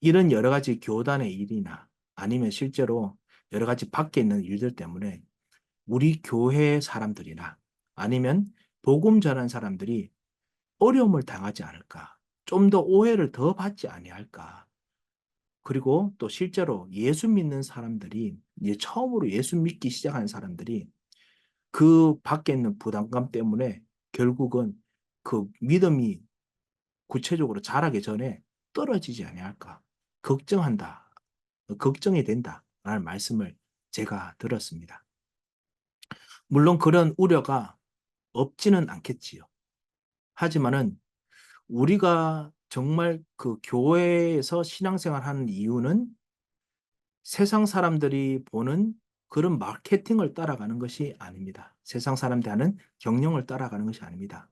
이런 여러 가지 교단의 일이나 아니면 실제로 여러 가지 밖에 있는 일들 때문에 우리 교회 사람들이나 아니면 복음 전한 사람들이 어려움을 당하지 않을까? 좀 더 오해를 더 받지 아니할까? 그리고 또 실제로 예수 믿는 사람들이 이제 처음으로 예수 믿기 시작한 사람들이 그 밖에 있는 부담감 때문에 결국은 그 믿음이 구체적으로 자라기 전에 떨어지지 아니할까? 걱정한다. 걱정이 된다라는 말씀을 제가 들었습니다. 물론 그런 우려가 없지는 않겠지요. 하지만은 우리가 정말 그 교회에서 신앙생활 하는 이유는 세상 사람들이 보는 그런 마케팅을 따라가는 것이 아닙니다. 세상 사람들이 하는 경영을 따라가는 것이 아닙니다.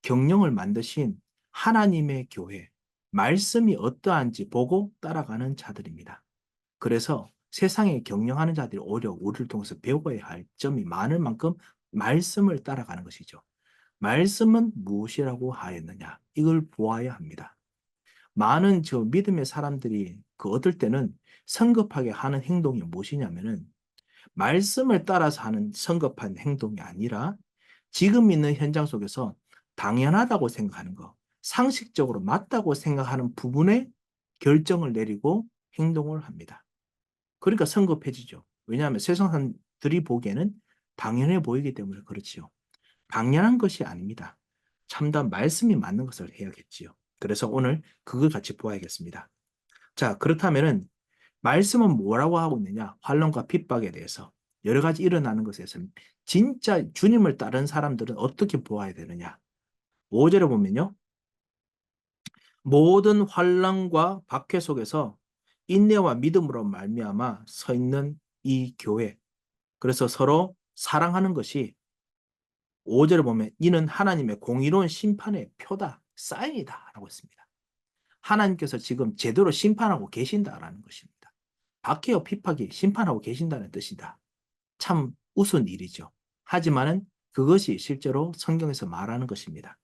경영을 만드신 하나님의 교회, 말씀이 어떠한지 보고 따라가는 자들입니다. 그래서 세상에 경영하는 자들이 오히려 우리를 통해서 배워야 할 점이 많을 만큼 말씀을 따라가는 것이죠. 말씀은 무엇이라고 하였느냐? 이걸 보아야 합니다. 많은 믿음의 사람들이 어떨 때는 성급하게 하는 행동이 무엇이냐면은 말씀을 따라서 하는 성급한 행동이 아니라 지금 있는 현장 속에서 당연하다고 생각하는 거, 상식적으로 맞다고 생각하는 부분에 결정을 내리고 행동을 합니다. 그러니까 성급해지죠. 왜냐하면 세상 사람들이 보기에는 당연해 보이기 때문에 그렇지요. 당연한 것이 아닙니다. 참된 말씀이 맞는 것을 해야겠지요. 그래서 오늘 그걸 같이 보아야겠습니다. 자, 그렇다면은 말씀은 뭐라고 하고 있느냐? 환난과 핍박에 대해서 여러 가지 일어나는 것에서 진짜 주님을 따른 사람들은 어떻게 보아야 되느냐? 5절에 보면요. 모든 환난과 박해 속에서 인내와 믿음으로 말미암아 서 있는 이 교회. 그래서 서로 사랑하는 것이 5절에 보면 이는 하나님의 공의로운 심판의 표다, 사인이다 라고 했습니다. 하나님께서 지금 제대로 심판하고 계신다라는 것입니다. 박해와 핍박이 심판하고 계신다는 뜻이다. 참 우스운 일이죠. 하지만은 그것이 실제로 성경에서 말하는 것입니다.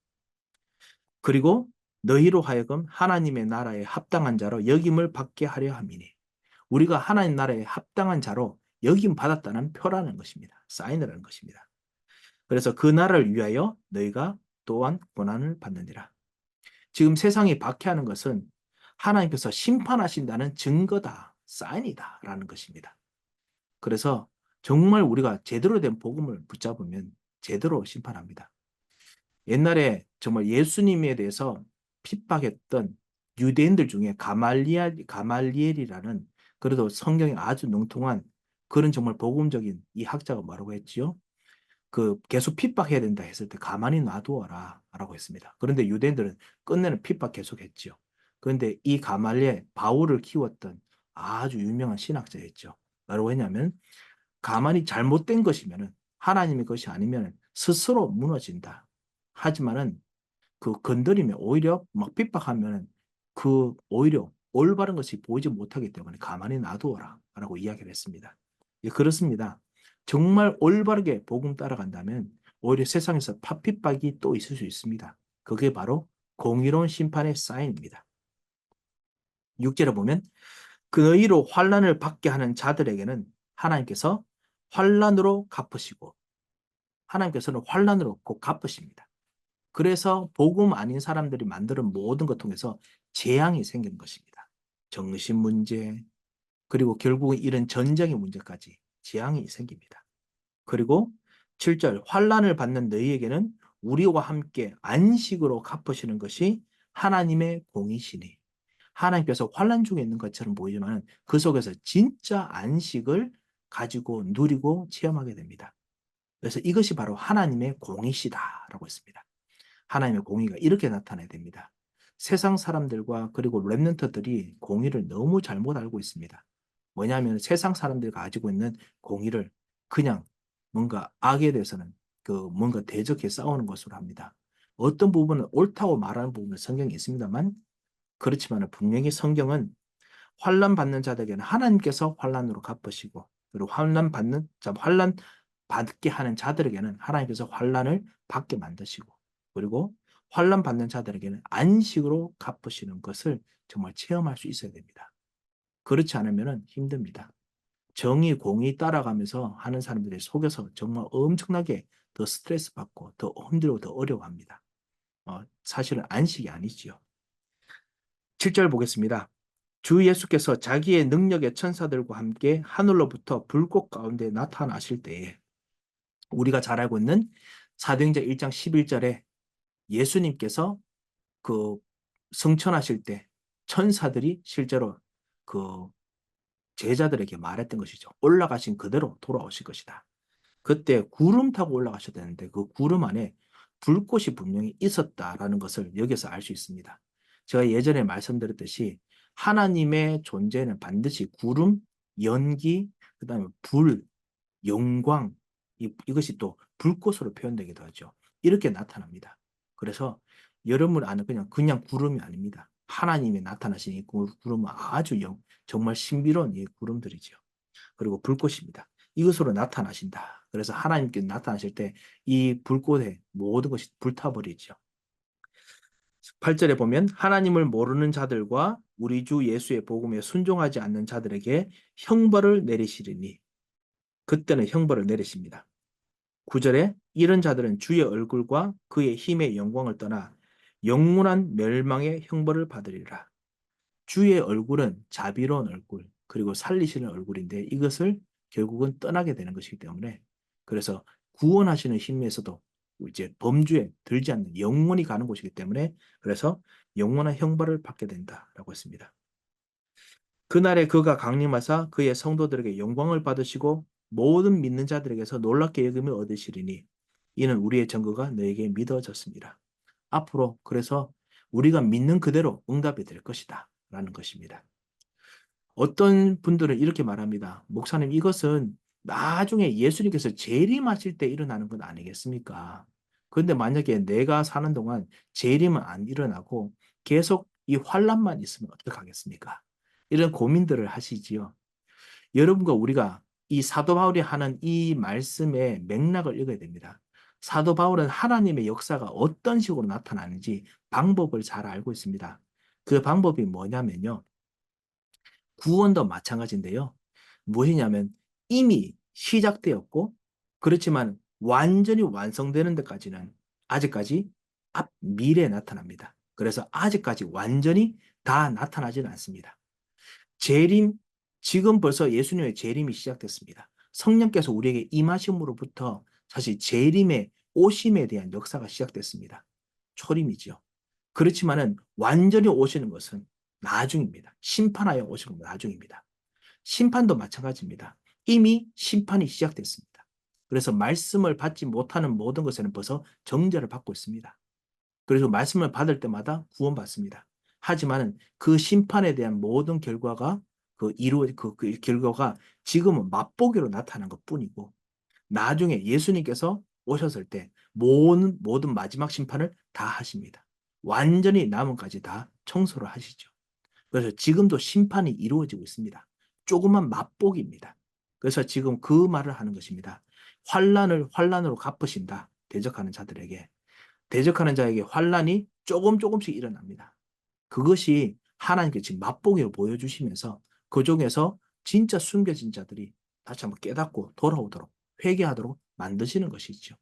그리고 너희로 하여금 하나님의 나라에 합당한 자로 여김을 받게 하려 함이니 우리가 하나님 나라에 합당한 자로 여김 받았다는 표라는 것입니다. 사인이라는 것입니다. 그래서 그 나라를 위하여 너희가 또한 고난을 받느니라. 지금 세상이 박해하는 것은 하나님께서 심판하신다는 증거다, 사인이다 라는 것입니다. 그래서 정말 우리가 제대로 된 복음을 붙잡으면 제대로 심판합니다. 옛날에 정말 예수님에 대해서 핍박했던 유대인들 중에 가말리엘이라는 그래도 성경에 아주 능통한 그런 정말 복음적인 이 학자가 뭐라고 했지요? 그 계속 핍박해야 된다 했을 때 가만히 놔두어라 라고 했습니다. 그런데 유대인들은 끝내는 핍박 계속했죠. 그런데 이 가말리엘 바울을 키웠던 아주 유명한 신학자였죠. 뭐라고 했냐면 가만히 잘못된 것이면은 하나님의 것이 아니면 스스로 무너진다. 하지만은 그 건드리면 오히려 막 핍박하면 그 오히려 올바른 것이 보이지 못하기 때문에 가만히 놔두어라 라고 이야기를 했습니다. 예, 그렇습니다. 정말 올바르게 복음 따라간다면 오히려 세상에서 핍박이 또 있을 수 있습니다. 그게 바로 공의로운 심판의 사인입니다. 6절에 보면 그 너희로 환난을 받게 하는 자들에게는 하나님께서 환난으로 갚으시고 하나님께서는 환난으로 꼭 갚으십니다. 그래서 복음 아닌 사람들이 만드는 모든 것 통해서 재앙이 생기는 것입니다. 정신 문제, 그리고 결국은 이런 전쟁의 문제까지 재앙이 생깁니다. 그리고 7절 환난을 받는 너희에게는 우리와 함께 안식으로 갚으시는 것이 하나님의 공이시니 하나님께서 환난 중에 있는 것처럼 보이지만 그 속에서 진짜 안식을 가지고 누리고 체험하게 됩니다. 그래서 이것이 바로 하나님의 공이시다라고 했습니다. 하나님의 공의가 이렇게 나타나야 됩니다. 세상 사람들과 그리고 렘넌트들이 공의를 너무 잘못 알고 있습니다. 뭐냐면 세상 사람들이 가지고 있는 공의를 그냥 뭔가 악에 대해서는 그 뭔가 대적해 싸우는 것으로 합니다. 어떤 부분은 옳다고 말하는 부분은 성경에 있습니다만 그렇지만 분명히 성경은 환난 받는 자들에게는 하나님께서 환난으로 갚으시고 그리고 환난 받게 하는 자들에게는 하나님께서 환난을 받게 만드시고 그리고 환난 받는 자들에게는 안식으로 갚으시는 것을 정말 체험할 수 있어야 됩니다. 그렇지 않으면 힘듭니다. 정의, 공의 따라가면서 하는 사람들이 속에서 정말 엄청나게 더 스트레스 받고 더 힘들고 더 어려워합니다. 사실은 안식이 아니지요. 7절 보겠습니다. 주 예수께서 자기의 능력의 천사들과 함께 하늘로부터 불꽃 가운데 나타나실 때에 우리가 잘 알고 있는 사도행전 1장 11절에 예수님께서 그 승천하실 때 천사들이 실제로 그 제자들에게 말했던 것이죠. 올라가신 그대로 돌아오실 것이다. 그때 구름 타고 올라가셔야 되는데 그 구름 안에 불꽃이 분명히 있었다라는 것을 여기서 알 수 있습니다. 제가 예전에 말씀드렸듯이 하나님의 존재는 반드시 구름, 연기, 그다음에 불, 영광 이것이 또 불꽃으로 표현되기도 하죠. 이렇게 나타납니다. 그래서 여러분 안에 그냥 구름이 아닙니다. 하나님이 나타나신 이 구름은 아주 정말 신비로운 이 구름들이죠. 그리고 불꽃입니다. 이것으로 나타나신다. 그래서 하나님께 나타나실 때 이 불꽃에 모든 것이 불타버리죠. 8절에 보면 하나님을 모르는 자들과 우리 주 예수의 복음에 순종하지 않는 자들에게 형벌을 내리시리니 그때는 형벌을 내리십니다. 9절에 이런 자들은 주의 얼굴과 그의 힘의 영광을 떠나 영원한 멸망의 형벌을 받으리라. 주의 얼굴은 자비로운 얼굴, 그리고 살리시는 얼굴인데 이것을 결국은 떠나게 되는 것이기 때문에 그래서 구원하시는 힘에서도 이제 범주에 들지 않는 영원히 가는 곳이기 때문에 그래서 영원한 형벌을 받게 된다라고 했습니다. 그날에 그가 강림하사 그의 성도들에게 영광을 받으시고 모든 믿는 자들에게서 놀랍게 여김을 얻으시리니 이는 우리의 증거가 너에게 믿어졌습니다. 앞으로 그래서 우리가 믿는 그대로 응답이 될 것이다 라는 것입니다. 어떤 분들은 이렇게 말합니다. 목사님, 이것은 나중에 예수님께서 재림하실 때 일어나는 건 아니겠습니까? 그런데 만약에 내가 사는 동안 재림은 안 일어나고 계속 이 환란만 있으면 어떡하겠습니까? 이런 고민들을 하시지요. 여러분과 우리가 이 사도 바울이 하는 이 말씀의 맥락을 읽어야 됩니다. 사도 바울은 하나님의 역사가 어떤 식으로 나타나는지 방법을 잘 알고 있습니다. 그 방법이 뭐냐면요. 구원도 마찬가지인데요. 무엇이냐면 이미 시작되었고 그렇지만 완전히 완성되는 데까지는 아직까지 앞 미래에 나타납니다. 그래서 아직까지 완전히 다 나타나지는 않습니다. 재림, 지금 벌써 예수님의 재림이 시작됐습니다. 성령께서 우리에게 임하심으로부터 사실 재림의 오심에 대한 역사가 시작됐습니다. 초림이죠. 그렇지만은 완전히 오시는 것은 나중입니다. 심판하여 오시는 건 나중입니다. 심판도 마찬가지입니다. 이미 심판이 시작됐습니다. 그래서 말씀을 받지 못하는 모든 것에는 벌써 정죄를 받고 있습니다. 그래서 말씀을 받을 때마다 구원받습니다. 하지만 그 심판에 대한 모든 결과가 그 결과가 지금은 맛보기로 나타난 것 뿐이고 나중에 예수님께서 오셨을 때 모든 마지막 심판을 다 하십니다. 완전히 남은까지 다 청소를 하시죠. 그래서 지금도 심판이 이루어지고 있습니다. 조그만 맛보기입니다. 그래서 지금 그 말을 하는 것입니다. 환란을 환란으로 갚으신다. 대적하는 자들에게. 대적하는 자에게 환란이 조금씩 일어납니다. 그것이 하나님께 지금 맛보기로 보여주시면서 그 중에서 진짜 숨겨진 자들이 다시 한번 깨닫고 돌아오도록 회개하도록 만드시는 것이죠.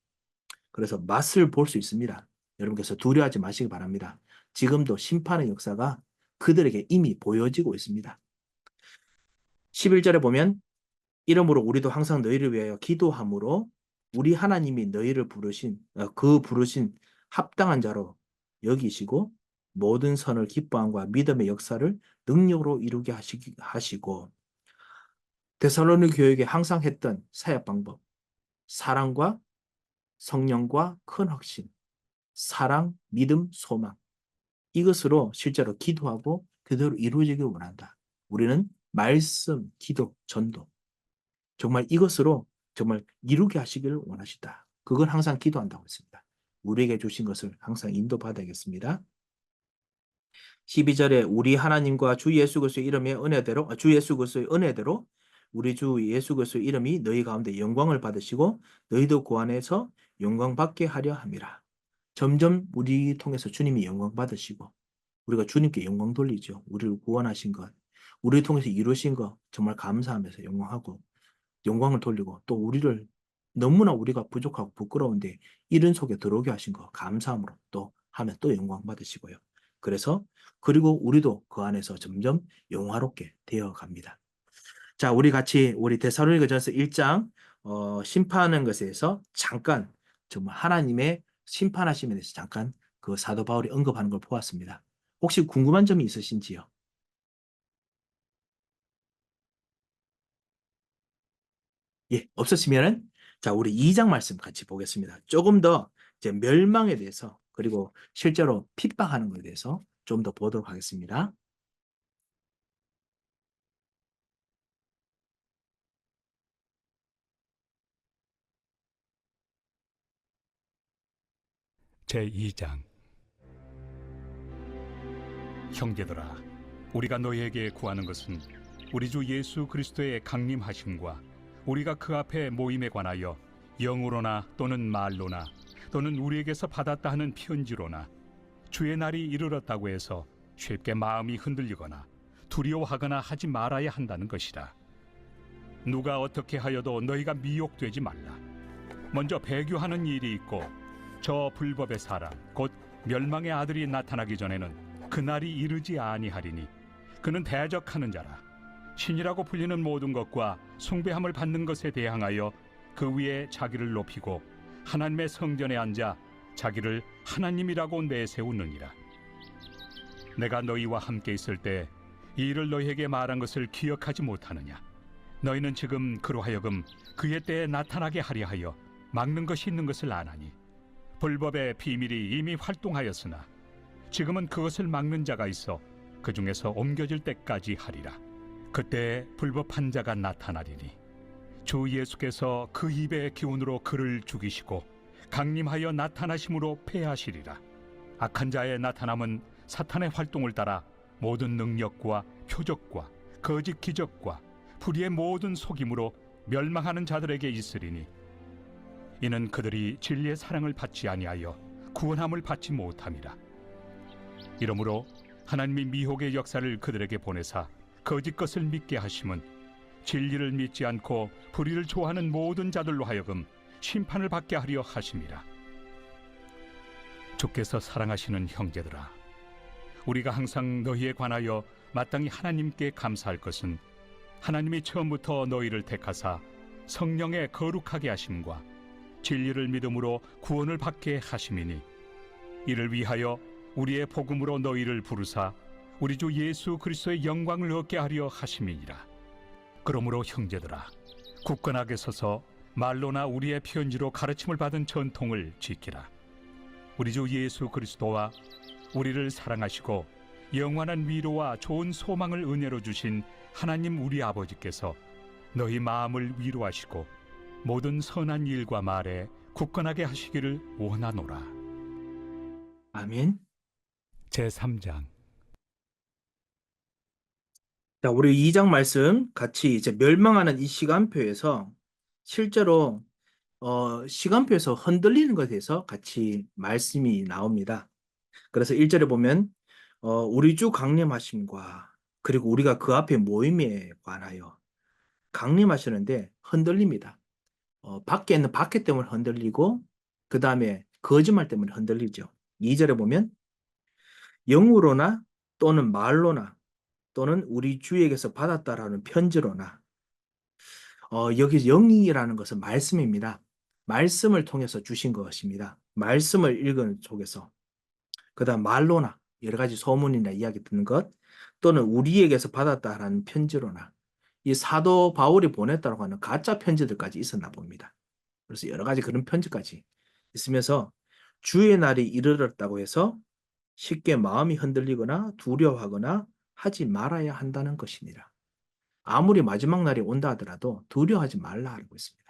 그래서 맛을 볼 수 있습니다. 여러분께서 두려워하지 마시기 바랍니다. 지금도 심판의 역사가 그들에게 이미 보여지고 있습니다. 11절에 보면 이러므로 우리도 항상 너희를 위하여 기도함으로 우리 하나님이 너희를 부르신 합당한 자로 여기시고 모든 선을 기뻐함과 믿음의 역사를 능력으로 이루게 하시고 데살로니 교회에 항상 했던 사역 방법, 사랑과 성령과 큰 확신, 사랑, 믿음, 소망 이것으로 실제로 기도하고 그대로 이루어지길 원한다. 우리는 말씀, 기도, 전도 정말 이것으로 정말 이루게 하시기를 원하시다. 그건 항상 기도한다고 했습니다. 우리에게 주신 것을 항상 인도받아야겠습니다. 12절에 우리 하나님과 주 예수 그리스도의 이름의 은혜대로 우리 주 예수 그리스도의 이름이 너희 가운데 영광을 받으시고 너희도 그 안에서 영광 받게 하려 함이라. 점점 우리 통해서 주님이 영광 받으시고 우리가 주님께 영광 돌리죠. 우리를 구원하신 것, 우리를 통해서 이루신 것 정말 감사하면서 영광하고 영광을 돌리고 또 우리를 너무나 우리가 부족하고 부끄러운데 이른 속에 들어오게 하신 거 감사함으로 또 하면 또 영광 받으시고요. 그래서 그리고 우리도 그 안에서 점점 영화롭게 되어 갑니다. 자, 우리 같이 우리 데살로니가전서 1장 심판하는 것에서 잠깐 정말 하나님의 심판하심에 대해서 잠깐 그 사도 바울이 언급하는 걸 보았습니다. 혹시 궁금한 점이 있으신지요? 예, 없으시면은 자, 우리 2장 말씀 같이 보겠습니다. 조금 더 이제 멸망에 대해서 그리고 실제로 핍박하는 것에 대해서 좀 더 보도록 하겠습니다. 제2장. 형제들아, 우리가 너희에게 구하는 것은 우리 주 예수 그리스도의 강림하심과 우리가 그 앞에 모임에 관하여 영으로나 또는 말로나 또는 우리에게서 받았다 하는 편지로나 주의 날이 이르렀다고 해서 쉽게 마음이 흔들리거나 두려워하거나 하지 말아야 한다는 것이라. 누가 어떻게 하여도 너희가 미혹되지 말라. 먼저 배교하는 일이 있고 저 불법의 사람 곧 멸망의 아들이 나타나기 전에는 그날이 이르지 아니하리니 그는 대적하는 자라. 신이라고 불리는 모든 것과 숭배함을 받는 것에 대항하여 그 위에 자기를 높이고 하나님의 성전에 앉아 자기를 하나님이라고 내세우느니라. 내가 너희와 함께 있을 때 이 일을 너희에게 말한 것을 기억하지 못하느냐? 너희는 지금 그로 하여금 그의 때에 나타나게 하려 하여 막는 것이 있는 것을 아나니 불법의 비밀이 이미 활동하였으나 지금은 그것을 막는 자가 있어 그 중에서 옮겨질 때까지 하리라. 그때 불법한 자가 나타나리니 주 예수께서 그 입의 기운으로 그를 죽이시고 강림하여 나타나심으로 패하시리라. 악한 자의 나타남은 사탄의 활동을 따라 모든 능력과 표적과 거짓 기적과 불의의 모든 속임으로 멸망하는 자들에게 있으리니 이는 그들이 진리의 사랑을 받지 아니하여 구원함을 받지 못함이라. 이러므로 하나님이 미혹의 역사를 그들에게 보내사 거짓 것을 믿게 하심은 진리를 믿지 않고 불의를 좋아하는 모든 자들로 하여금 심판을 받게 하려 하심이라. 주께서 사랑하시는 형제들아, 우리가 항상 너희에 관하여 마땅히 하나님께 감사할 것은 하나님이 처음부터 너희를 택하사 성령에 거룩하게 하심과 진리를 믿음으로 구원을 받게 하심이니 이를 위하여 우리의 복음으로 너희를 부르사 우리 주 예수 그리스도의 영광을 얻게 하려 하심이니라. 그러므로 형제들아, 굳건하게 서서 말로나 우리의 편지로 가르침을 받은 전통을 지키라. 우리 주 예수 그리스도와 우리를 사랑하시고 영원한 위로와 좋은 소망을 은혜로 주신 하나님 우리 아버지께서 너희 마음을 위로하시고 모든 선한 일과 말에 굳건하게 하시기를 원하노라. 아멘. 제3장. 자, 우리 2장 말씀 같이 이제 멸망하는 이 시간표에서 실제로 시간표에서 흔들리는 것에 대해서 같이 말씀이 나옵니다. 그래서 1절에 보면 우리 주 강림하심과 그리고 우리가 그 앞에 모임에 관하여 강림하시는데 흔들립니다. 밖에 있는 박해 때문에 흔들리고 그 다음에 거짓말 때문에 흔들리죠. 2절에 보면 영으로나 또는 말로나 또는 우리 주에게서 받았다라는 편지로나 여기 영이라는 것은 말씀입니다. 말씀을 통해서 주신 것입니다. 말씀을 읽은 속에서 그 다음 말로나 여러 가지 소문이나 이야기 듣는 것 또는 우리에게서 받았다라는 편지로나 이 사도 바울이 보냈다고 하는 가짜 편지들까지 있었나 봅니다. 그래서 여러 가지 그런 편지까지 있으면서 주의 날이 이르렀다고 해서 쉽게 마음이 흔들리거나 두려워하거나 하지 말아야 한다는 것이니라. 아무리 마지막 날이 온다 하더라도 두려워하지 말라 하고 있습니다.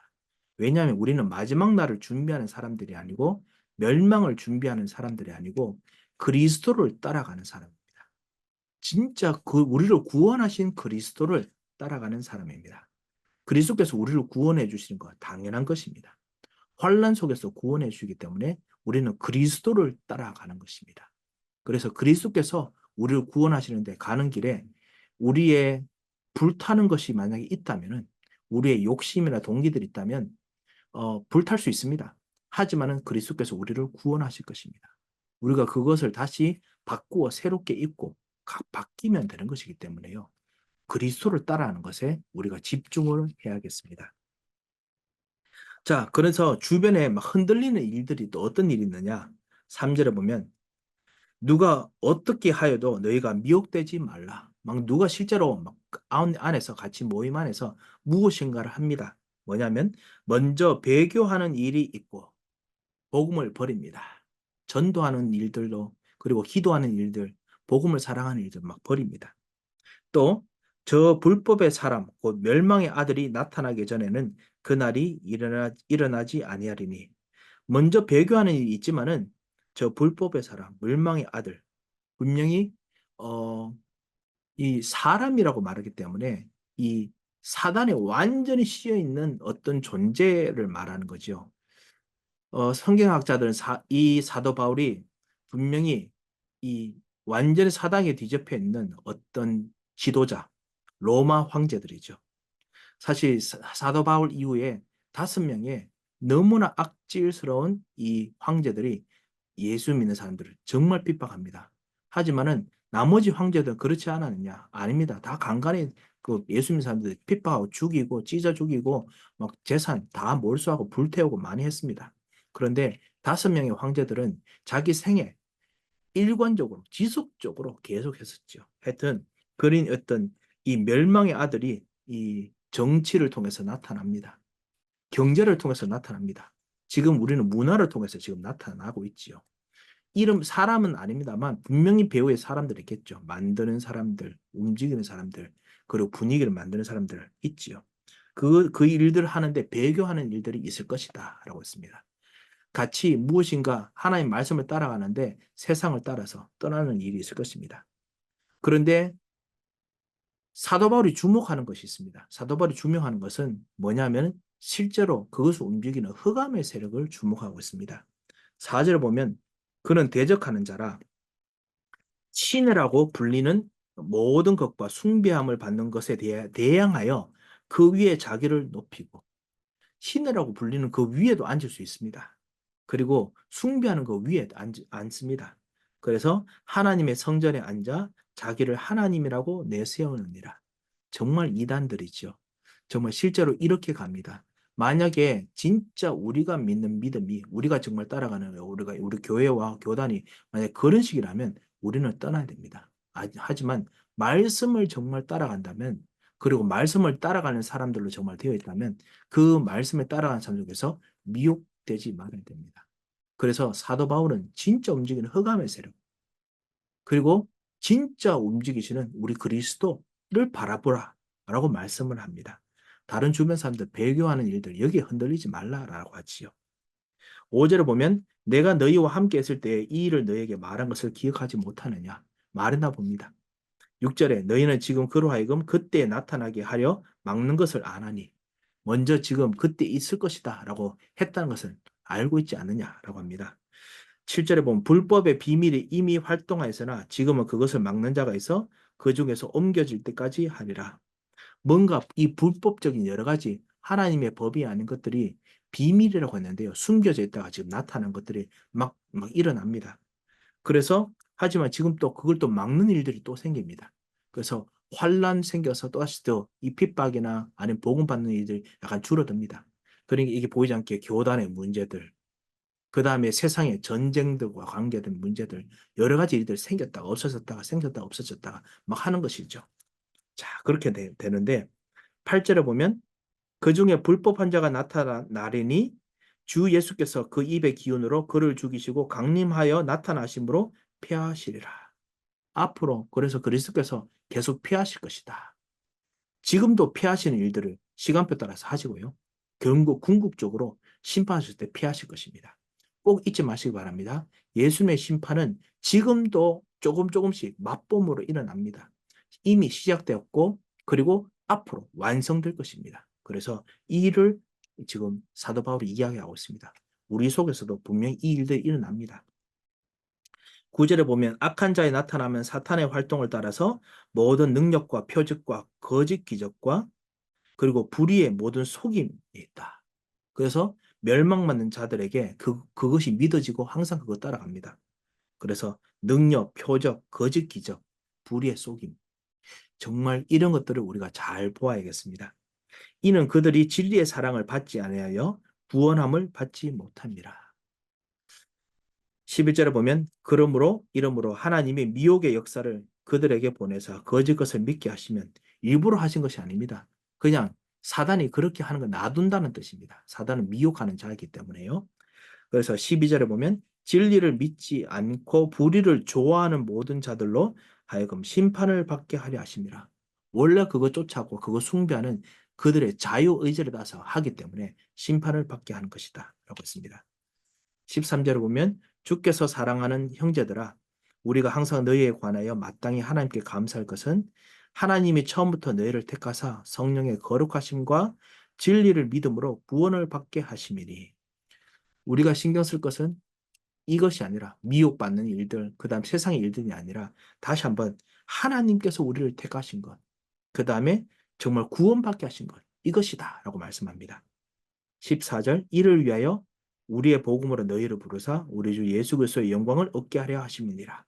왜냐하면 우리는 마지막 날을 준비하는 사람들이 아니고 멸망을 준비하는 사람들이 아니고 그리스도를 따라가는 사람입니다. 진짜 우리를 구원하신 그리스도를 따라가는 사람입니다. 그리스도께서 우리를 구원해 주시는 것 당연한 것입니다. 환난 속에서 구원해 주시기 때문에 우리는 그리스도를 따라가는 것입니다. 그래서 그리스도께서 우리를 구원하시는데 가는 길에 우리의 불타는 것이 만약에 있다면 우리의 욕심이나 동기들이 있다면 불탈 수 있습니다. 하지만은 그리스도께서 우리를 구원하실 것입니다. 우리가 그것을 다시 바꾸어 새롭게 입고 바뀌면 되는 것이기 때문에요. 그리스도를 따라하는 것에 우리가 집중을 해야겠습니다. 자, 그래서 주변에 막 흔들리는 일들이 또 어떤 일이 있느냐? 3절에 보면 누가 어떻게 하여도 너희가 미혹되지 말라. 막 누가 실제로 막 안에서 같이 모임 안에서 무엇인가를 합니다. 뭐냐면 먼저 배교하는 일이 있고 복음을 버립니다. 전도하는 일들도 그리고 기도하는 일들, 복음을 사랑하는 일들 막 버립니다. 또 저 불법의 사람 곧 멸망의 아들이 나타나기 전에는 그날이 일어나지 아니하리니 먼저 배교하는 일이 있지만은 저 불법의 사람, 멸망의 아들 분명히 이 사람이라고 말하기 때문에 이 사단에 완전히 씌여 있는 어떤 존재를 말하는 거죠. 성경학자들은 이 사도 바울이 분명히 이 완전히 사단에 뒤집혀 있는 어떤 지도자, 로마 황제들이죠. 사실 사도 바울 이후에 5명의 너무나 악질스러운 이 황제들이 예수 믿는 사람들을 정말 핍박합니다. 하지만은 나머지 황제들은 그렇지 않았느냐? 아닙니다. 다 간간히 그 예수 믿는 사람들 핍박하고 죽이고 찢어 죽이고 막 재산 다 몰수하고 불태우고 많이 했습니다. 그런데 5명의 황제들은 자기 생애 일관적으로 지속적으로 계속했었죠. 하여튼 그린 어떤 이 멸망의 아들이 이 정치를 통해서 나타납니다. 경제를 통해서 나타납니다. 지금 우리는 문화를 통해서 지금 나타나고 있지요. 이름 사람은 아닙니다만 분명히 배후에 사람들이 있겠죠. 만드는 사람들, 움직이는 사람들, 그리고 분위기를 만드는 사람들 있지요. 그 일들을 하는데 배교하는 일들이 있을 것이다 라고 했습니다. 같이 무엇인가 하나님 말씀을 따라가는데 세상을 따라서 떠나는 일이 있을 것입니다. 그런데 사도 바울이 주목하는 것이 있습니다. 사도 바울이 주목하는 것은 뭐냐면 실제로 그것을 움직이는 흑암의 세력을 주목하고 있습니다. 4절을 보면 그는 대적하는 자라 신이라고 불리는 모든 것과 숭배함을 받는 것에 대항하여 그 위에 자기를 높이고 신이라고 불리는 그 위에도 앉을 수 있습니다. 그리고 숭배하는 그 위에 앉습니다. 그래서 하나님의 성전에 앉아 자기를 하나님이라고 내세우느니라. 정말 이단들이죠. 정말 실제로 이렇게 갑니다. 만약에 진짜 우리가 믿는 믿음이 우리가 정말 따라가는 우리 교회와 교단이 만약 그런 식이라면 우리는 떠나야 됩니다. 하지만 말씀을 정말 따라간다면 그리고 말씀을 따라가는 사람들로 정말 되어 있다면 그 말씀에 따라가는 사람 중에서 미혹되지 말아야 됩니다. 그래서 사도 바울은 진짜 움직이는 흑암의 세력 그리고 진짜 움직이시는 우리 그리스도를 바라보라 라고 말씀을 합니다. 다른 주변 사람들 배교하는 일들 여기에 흔들리지 말라라고 하지요. 5절을 보면 내가 너희와 함께 했을 때 이 일을 너희에게 말한 것을 기억하지 못하느냐 말했나 봅니다. 6절에 너희는 지금 그로 하여금 그때 나타나게 하려 막는 것을 아나니 먼저 지금 그때 있을 것이다 라고 했다는 것을 알고 있지 않느냐라고 합니다. 7절에 보면 불법의 비밀이 이미 활동하였으나 지금은 그것을 막는 자가 있어 그 중에서 옮겨질 때까지 하리라. 뭔가 이 불법적인 여러 가지 하나님의 법이 아닌 것들이 비밀이라고 했는데요. 숨겨져 있다가 지금 나타난 것들이 막 일어납니다. 그래서 하지만 지금 또 그걸 또 막는 일들이 또 생깁니다. 그래서 환란 생겨서 또다시 또 이 핍박이나 아니면 복음 받는 일들이 약간 줄어듭니다. 그러니까 이게 보이지 않게 교단의 문제들, 그 다음에 세상의 전쟁들과 관계된 문제들, 여러 가지 일들이 생겼다가 없어졌다가 생겼다가 없어졌다가 막 하는 것이죠. 자, 그렇게 되는데 8절에 보면 그 중에 불법 환자가 나타나리니 주 예수께서 그 입의 기운으로 그를 죽이시고 강림하여 나타나심으로 피하시리라. 앞으로 그래서 그리스도께서 계속 피하실 것이다. 지금도 피하시는 일들을 시간표 따라서 하시고요. 결국 궁극적으로 심판하실 때 피하실 것입니다. 꼭 잊지 마시기 바랍니다. 예수님의 심판은 지금도 조금씩 맛봄으로 일어납니다. 이미 시작되었고 그리고 앞으로 완성될 것입니다. 그래서 이 일을 지금 사도 바울이 이야기하고 있습니다. 우리 속에서도 분명히 이 일들이 일어납니다. 9절에 보면 악한 자에 나타나면 사탄의 활동을 따라서 모든 능력과 표적과 거짓 기적과 그리고 불의의 모든 속임이 있다. 그래서 멸망받는 자들에게 그것이 믿어지고 항상 그거 따라갑니다. 그래서 능력, 표적, 거짓 기적, 불의의 속임. 정말 이런 것들을 우리가 잘 보아야겠습니다. 이는 그들이 진리의 사랑을 받지 아니하여 구원함을 받지 못합니다. 11절에 보면 이러므로 하나님이 미혹의 역사를 그들에게 보내사 거짓 것을 믿게 하시면 일부러 하신 것이 아닙니다. 그냥 사단이 그렇게 하는 걸 놔둔다는 뜻입니다. 사단은 미혹하는 자이기 때문에요. 그래서 12절에 보면 진리를 믿지 않고 불의를 좋아하는 모든 자들로 하여금 심판을 받게 하려 하심이라. 원래 그거 쫓아고 그거 숭배하는 그들의 자유의지를 따라서 하기 때문에 심판을 받게 하는 것이다 라고 했습니다. 13절을 보면 주께서 사랑하는 형제들아 우리가 항상 너희에 관하여 마땅히 하나님께 감사할 것은 하나님이 처음부터 너희를 택하사 성령의 거룩하심과 진리를 믿음으로 구원을 받게 하심이니 우리가 신경 쓸 것은 이것이 아니라 미혹받는 일들 그 다음 세상의 일들이 아니라 다시 한번 하나님께서 우리를 택하신 것 그 다음에 정말 구원받게 하신 것 이것이다 라고 말씀합니다. 14절 이를 위하여 우리의 복음으로 너희를 부르사 우리 주 예수 그리스도의 영광을 얻게 하려 하심이니라.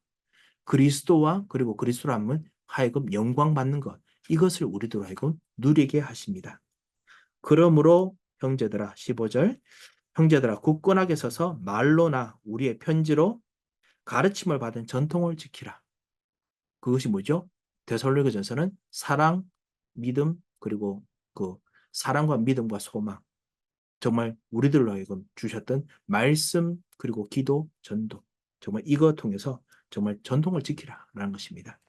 그리스도와 그리고 그리스도로 하면 하여금 영광 받는 것 이것을 우리도 하여금 누리게 하십니다. 그러므로 형제들아 15절 형제들아 굳건하게 서서 말로나 우리의 편지로 가르침을 받은 전통을 지키라. 그것이 뭐죠? 데살로니가전서는 사랑, 믿음, 그리고 그 사랑과 믿음과 소망, 정말 우리들로 하여금 주셨던 말씀, 그리고 기도, 전도, 정말 이거 통해서 정말 전통을 지키라라는 것입니다.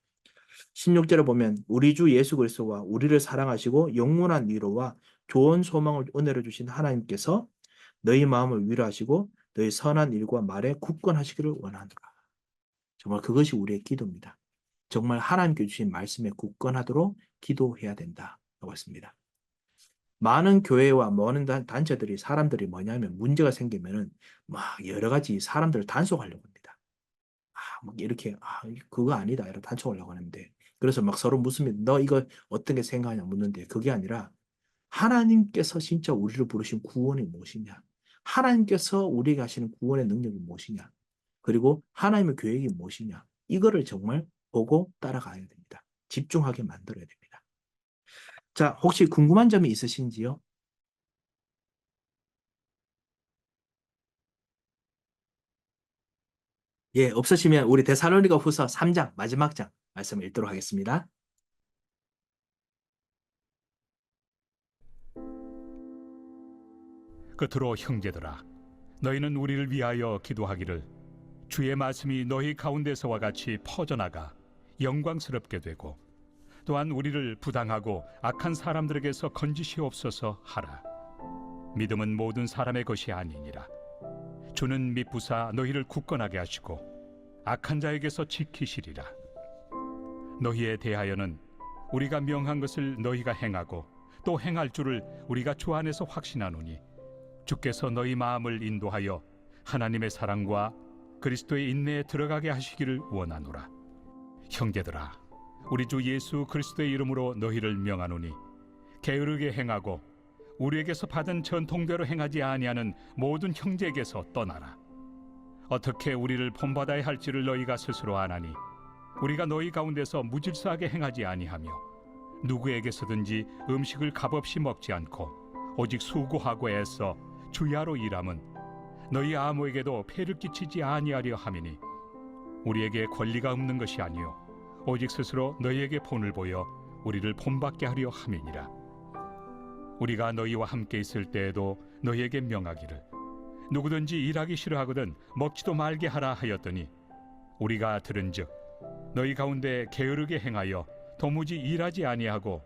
16절에 보면 우리 주 예수 그리스도와 우리를 사랑하시고 영원한 위로와 좋은 소망을 은혜로 주신 하나님께서 너희 마음을 위로하시고 너희 선한 일과 말에 굳건하시기를 원하노라. 정말 그것이 우리의 기도입니다. 정말 하나님께 주신 말씀에 굳건하도록 기도해야 된다고 했습니다. 많은 교회와 많은 단체들이 사람들이 뭐냐면 문제가 생기면은 막 여러 가지 사람들을 단속하려고 합니다. 막 이렇게 그거 아니다 이렇게 단속하려고 하는데 그래서 막 서로 묻습니다. 너 이거 어떻게 생각하냐 묻는데 그게 아니라 하나님께서 진짜 우리를 부르신 구원이 무엇이냐? 하나님께서 우리에게 하시는 구원의 능력이 무엇이냐? 그리고 하나님의 계획이 무엇이냐? 이거를 정말 보고 따라가야 됩니다. 집중하게 만들어야 됩니다. 자, 혹시 궁금한 점이 있으신지요? 예, 없으시면 우리 데살로니가 후서 3장 마지막 장 말씀을 읽도록 하겠습니다. 끝으로 형제들아, 너희는 우리를 위하여 기도하기를 주의 말씀이 너희 가운데서와 같이 퍼져나가 영광스럽게 되고 또한 우리를 부당하고 악한 사람들에게서 건지시옵소서 하라. 믿음은 모든 사람의 것이 아니니라. 주는 미쁘사 너희를 굳건하게 하시고 악한 자에게서 지키시리라. 너희에 대하여는 우리가 명한 것을 너희가 행하고 또 행할 줄을 우리가 주 안에서 확신하노니 주께서 너희 마음을 인도하여 하나님의 사랑과 그리스도의 인내에 들어가게 하시기를 원하노라. 형제들아, 우리 주 예수 그리스도의 이름으로 너희를 명하노니 게으르게 행하고 우리에게서 받은 전통대로 행하지 아니하는 모든 형제에게서 떠나라. 어떻게 우리를 본받아야 할지를 너희가 스스로 아나니 우리가 너희 가운데서 무질서하게 행하지 아니하며 누구에게서든지 음식을 값없이 먹지 않고 오직 수고하고 애써 주야로 일함은 너희 아무에게도 폐를 끼치지 아니하려 함이니 우리에게 권리가 없는 것이 아니요 오직 스스로 너희에게 본을 보여 우리를 본받게 하려 함이니라. 우리가 너희와 함께 있을 때에도 너희에게 명하기를 누구든지 일하기 싫어하거든 먹지도 말게 하라 하였더니 우리가 들은즉 너희 가운데 게으르게 행하여 도무지 일하지 아니하고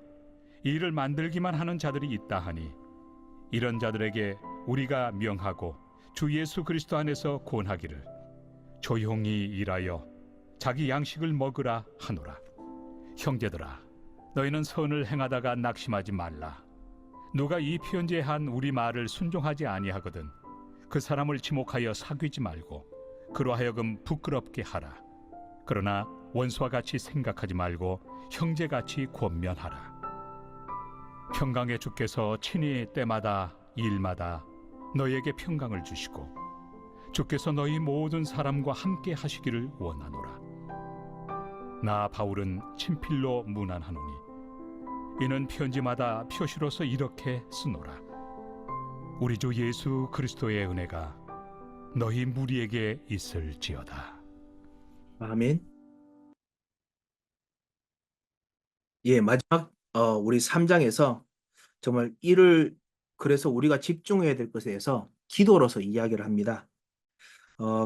일을 만들기만 하는 자들이 있다 하니 이런 자들에게 우리가 명하고 주 예수 그리스도 안에서 권하기를 조용히 일하여 자기 양식을 먹으라 하노라. 형제들아, 너희는 선을 행하다가 낙심하지 말라. 누가 이 편지에 한 우리 말을 순종하지 아니하거든 그 사람을 지목하여 사귀지 말고 그로 하여금 부끄럽게 하라. 그러나 원수와 같이 생각하지 말고 형제같이 권면하라. 평강의 주께서 친히 때마다 일마다 너희에게 평강을 주시고 주께서 너희 모든 사람과 함께 하시기를 원하노라. 나 바울은 친필로 문안하노니 이는 편지마다 표시로서 이렇게 쓰노라. 우리 주 예수 그리스도의 은혜가 너희 무리에게 있을지어다. 아멘. 예, 마지막 우리 3장에서 정말 그래서 우리가 집중해야 될 것에 대해서 기도로서 이야기를 합니다.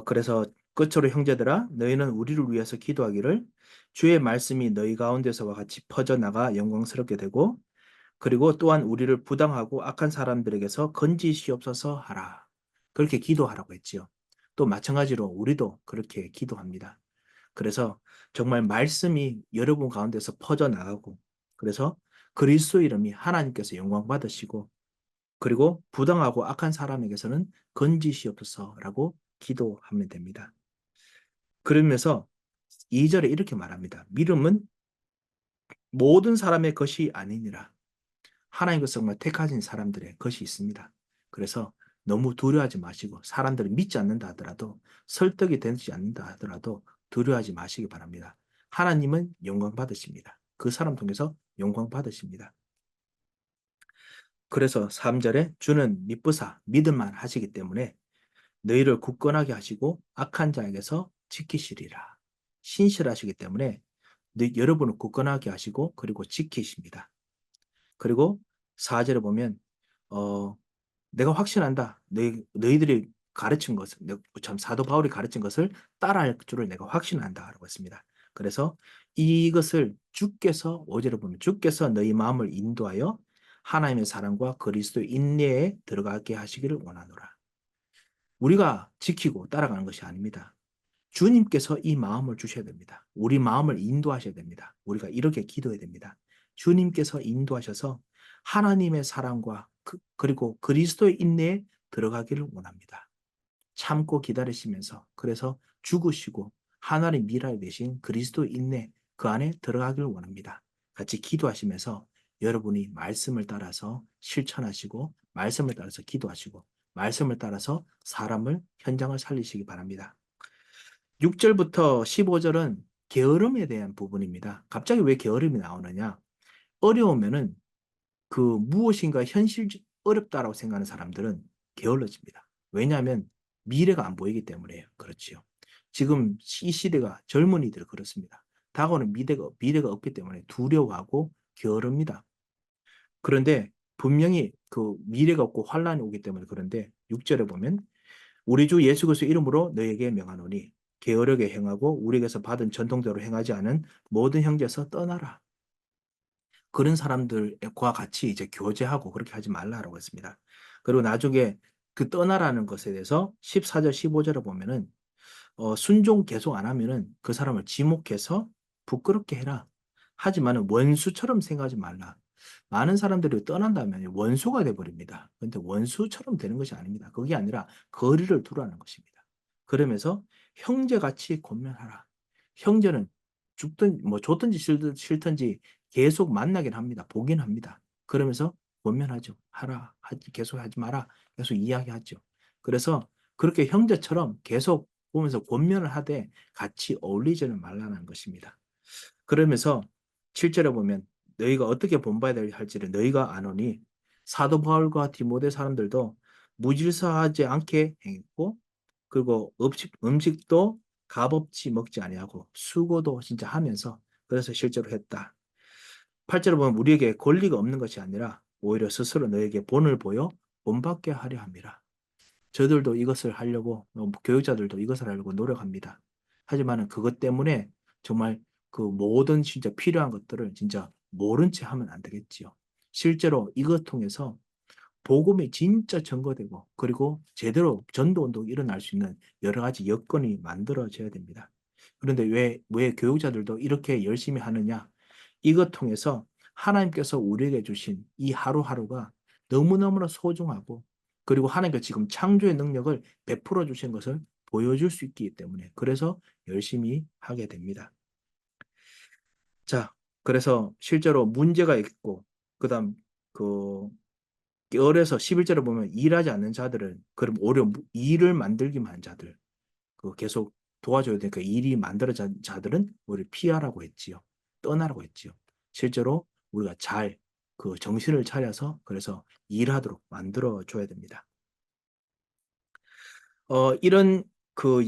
그래서 끝으로 형제들아 너희는 우리를 위해서 기도하기를 주의 말씀이 너희 가운데서와 같이 퍼져나가 영광스럽게 되고 그리고 또한 우리를 부당하고 악한 사람들에게서 건지시옵소서 하라. 그렇게 기도하라고 했지요. 또 마찬가지로 우리도 그렇게 기도합니다. 그래서 정말 말씀이 여러분 가운데서 퍼져나가고 그래서 그리스도 이름이 하나님께서 영광 받으시고 그리고 부당하고 악한 사람에게서는 건지시옵소서라고 기도하면 됩니다. 그러면서 2절에 이렇게 말합니다. 믿음은 모든 사람의 것이 아니니라. 하나님께서 정말 택하신 사람들의 것이 있습니다. 그래서 너무 두려워하지 마시고 사람들이 믿지 않는다 하더라도 설득이 되지 않는다 하더라도 두려워하지 마시기 바랍니다. 하나님은 영광 받으십니다. 그 사람 통해서 영광 받으십니다. 그래서 3절에 주는 미쁘사 믿음만 하시기 때문에 너희를 굳건하게 하시고 악한 자에게서 지키시리라. 신실하시기 때문에 여러분을 굳건하게 하시고 그리고 지키십니다. 그리고 4절에 보면 어 내가 확신한다. 너희들이 가르친 것을, 참 사도 바울이 가르친 것을 따라할 줄을 내가 확신한다라고 했습니다. 그래서 이것을 주께서, 5절에 보면 주께서 너희 마음을 인도하여 하나님의 사랑과 그리스도의 인내에 들어가게 하시기를 원하노라. 우리가 지키고 따라가는 것이 아닙니다. 주님께서 이 마음을 주셔야 됩니다. 우리 마음을 인도하셔야 됩니다. 우리가 이렇게 기도해야 됩니다. 주님께서 인도하셔서 하나님의 사랑과 그리고 그리스도의 인내에 들어가기를 원합니다. 참고 기다리시면서, 그래서 죽으시고 하나님 미라에 되신 그리스도의 인내, 그 안에 들어가기를 원합니다. 같이 기도하시면서 여러분이 말씀을 따라서 실천하시고, 말씀을 따라서 기도하시고, 말씀을 따라서 현장을 살리시기 바랍니다. 6절부터 15절은 게으름에 대한 부분입니다. 갑자기 왜 게으름이 나오느냐? 어려우면은 무엇인가 어렵다라고 생각하는 사람들은 게을러집니다. 왜냐하면 미래가 안 보이기 때문에요. 그렇지요. 지금 이 시대가 젊은이들 그렇습니다. 다가오는 미래가 없기 때문에 두려워하고 게으릅니다. 그런데 분명히 미래가 없고 환란이 오기 때문에 그런데 6절에 보면 우리 주 예수 그리스도의 이름으로 너에게 명하노니 게으르게 행하고 우리에게서 받은 전통대로 행하지 않은 모든 형제에서 떠나라. 그런 사람들과 같이 이제 교제하고 그렇게 하지 말라라고 했습니다. 그리고 나중에 떠나라는 것에 대해서 14절, 15절을 보면은 순종 계속 안 하면은 그 사람을 지목해서 부끄럽게 해라. 하지만 원수처럼 생각하지 말라. 많은 사람들이 떠난다면 원수가 돼버립니다. 그런데 원수처럼 되는 것이 아닙니다. 그게 아니라 거리를 두라는 것입니다. 그러면서 형제같이 권면하라. 형제는 좋든지 싫든지 계속 만나긴 합니다. 보긴 합니다. 그러면서 권면하죠. 계속 하지 마라. 계속 이야기하죠. 그래서 그렇게 형제처럼 계속 보면서 권면을 하되 같이 어울리지는 말라는 것입니다. 그러면서 7절에 보면 너희가 어떻게 본받아야 할지를 너희가 아노니 사도 바울과 디모데 사람들도 무질서하지 않게 행했고 그리고 음식도 값없이 먹지 아니하고 수고도 진짜 하면서 그래서 실제로 했다. 8절에 보면 우리에게 권리가 없는 것이 아니라 오히려 스스로 너에게 본을 보여 본받게 하려 함이라. 저들도 이것을 하려고 교육자들도 이것을 하려고 노력합니다. 하지만 그것 때문에 정말 모든 진짜 필요한 것들을 진짜 모른 채 하면 안 되겠지요. 실제로 이것 통해서 복음이 진짜 전거되고 그리고 제대로 전도운동이 일어날 수 있는 여러 가지 여건이 만들어져야 됩니다. 그런데 왜 교육자들도 이렇게 열심히 하느냐? 이것 통해서 하나님께서 우리에게 주신 이 하루하루가 너무너무나 소중하고 그리고 하나님께서 지금 창조의 능력을 베풀어 주신 것을 보여줄 수 있기 때문에 그래서 열심히 하게 됩니다. 자, 그래서 실제로 문제가 있고 그다음 열에서 11절에 보면 일하지 않는 자들은 그럼 오히려 일을 만들기만 한 자들 계속 도와줘야 되니까 일이 만들어진 자들은 우리 피하라고 했지요. 떠나라고 했지요. 실제로 우리가 잘 정신을 차려서 그래서 일하도록 만들어줘야 됩니다. 이런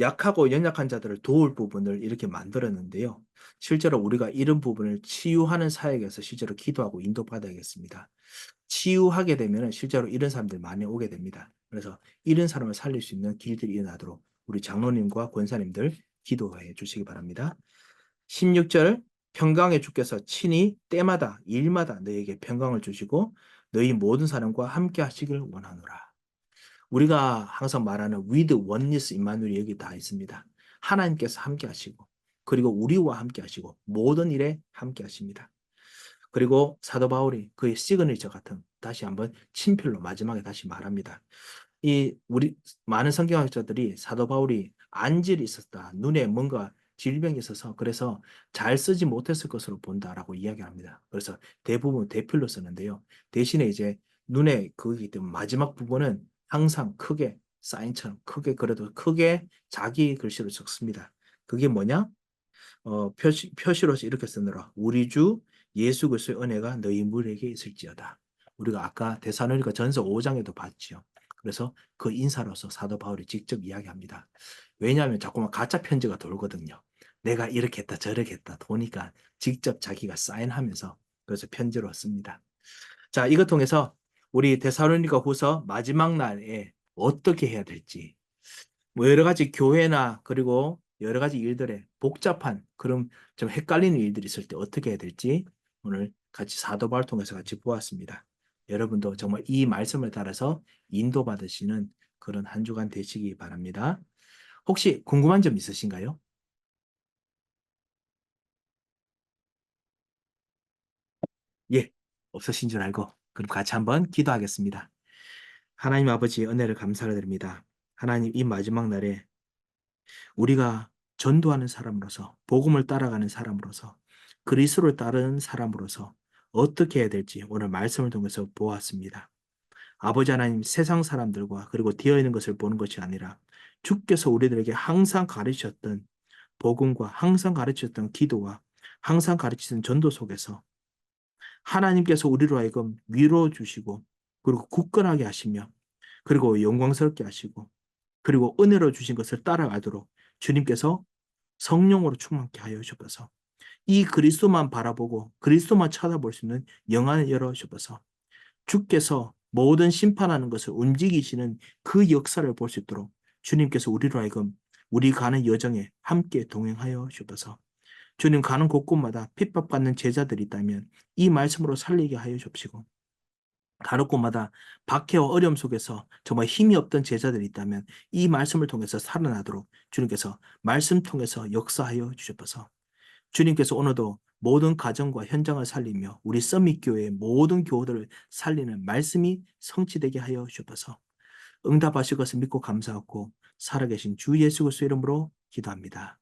약하고 연약한 자들을 도울 부분을 이렇게 만들었는데요. 실제로 우리가 이런 부분을 치유하는 사역에서 실제로 기도하고 인도받아야겠습니다. 치유하게 되면 실제로 이런 사람들 많이 오게 됩니다. 그래서 이런 사람을 살릴 수 있는 길들이 일어나도록 우리 장로님과 권사님들 기도해 주시기 바랍니다. 16절 평강의 주께서 친히 때마다 일마다 너희에게 평강을 주시고 너희 모든 사람과 함께 하시길 원하노라. 우리가 항상 말하는 with oneness 임마누엘이 여기 다 있습니다. 하나님께서 함께 하시고 그리고 우리와 함께 하시고 모든 일에 함께 하십니다. 그리고 사도 바울이 그의 시그니처 같은 다시 한번 친필로 마지막에 다시 말합니다. 우리 많은 성경학자들이 사도 바울이 안질이 있었다. 눈에 뭔가 질병이 있어서 그래서 잘 쓰지 못했을 것으로 본다라고 이야기합니다. 그래서 대부분 대필로 쓰는데요. 대신에 이제 눈에 그거기 때문에 마지막 부분은 항상 크게 사인처럼 그래도 크게 자기 글씨로 적습니다. 그게 뭐냐? 표시로서 이렇게 쓰느라 우리 주 예수 그리스도의 은혜가 너희 무리에게 있을지어다. 우리가 아까 데살로니가 전서 5장에도 봤지요. 그래서 그 인사로서 사도 바울이 직접 이야기합니다. 왜냐하면 자꾸만 가짜 편지가 돌거든요. 내가 이렇게 했다 저렇게 했다 보니까 직접 자기가 사인하면서 그래서 편지를 얻습니다. 자, 이것 통해서 우리 데살로니가 후서 마지막 날에 어떻게 해야 될지, 뭐 여러 가지 교회나 그리고 여러 가지 일들에 복잡한 그런 좀 헷갈리는 일들이 있을 때 어떻게 해야 될지 오늘 같이 사도 바울을 통해서 같이 보았습니다. 여러분도 정말 이 말씀을 따라서 인도받으시는 그런 한 주간 되시기 바랍니다. 혹시 궁금한 점 있으신가요? 예, 없으신 줄 알고 그럼 같이 한번 기도하겠습니다. 하나님 아버지 은혜를 감사를 드립니다. 하나님 이 마지막 날에 우리가 전도하는 사람으로서 복음을 따라가는 사람으로서 그리스도를 따르는 사람으로서 어떻게 해야 될지 오늘 말씀을 통해서 보았습니다. 아버지 하나님 세상 사람들과 그리고 되어 있는 것을 보는 것이 아니라 주께서 우리들에게 항상 가르치셨던 복음과 항상 가르치셨던 기도와 항상 가르치신 전도 속에서 하나님께서 우리로 하여금 위로 주시고 그리고 굳건하게 하시며 그리고 영광스럽게 하시고 그리고 은혜로 주신 것을 따라가도록 주님께서 성령으로 충만케 하여 주셔서 이 그리스도만 바라보고 그리스도만 쳐다볼 수 있는 영안을 열어 주셔서 주께서 모든 심판하는 것을 움직이시는 그 역사를 볼 수 있도록 주님께서 우리로 하여금 우리 가는 여정에 함께 동행하여 주셔서 주님 가는 곳곳마다 핍박받는 제자들이 있다면 이 말씀으로 살리게 하여 주시고 가는 곳마다 박해와 어려움 속에서 정말 힘이 없던 제자들이 있다면 이 말씀을 통해서 살아나도록 주님께서 말씀 통해서 역사하여 주셔서 주님께서 오늘도 모든 가정과 현장을 살리며 우리 서밋교회의 모든 교우들을 살리는 말씀이 성취되게 하여 주셔서 응답하실 것을 믿고 감사하고 살아계신 주 예수 그리스도 이름으로 기도합니다.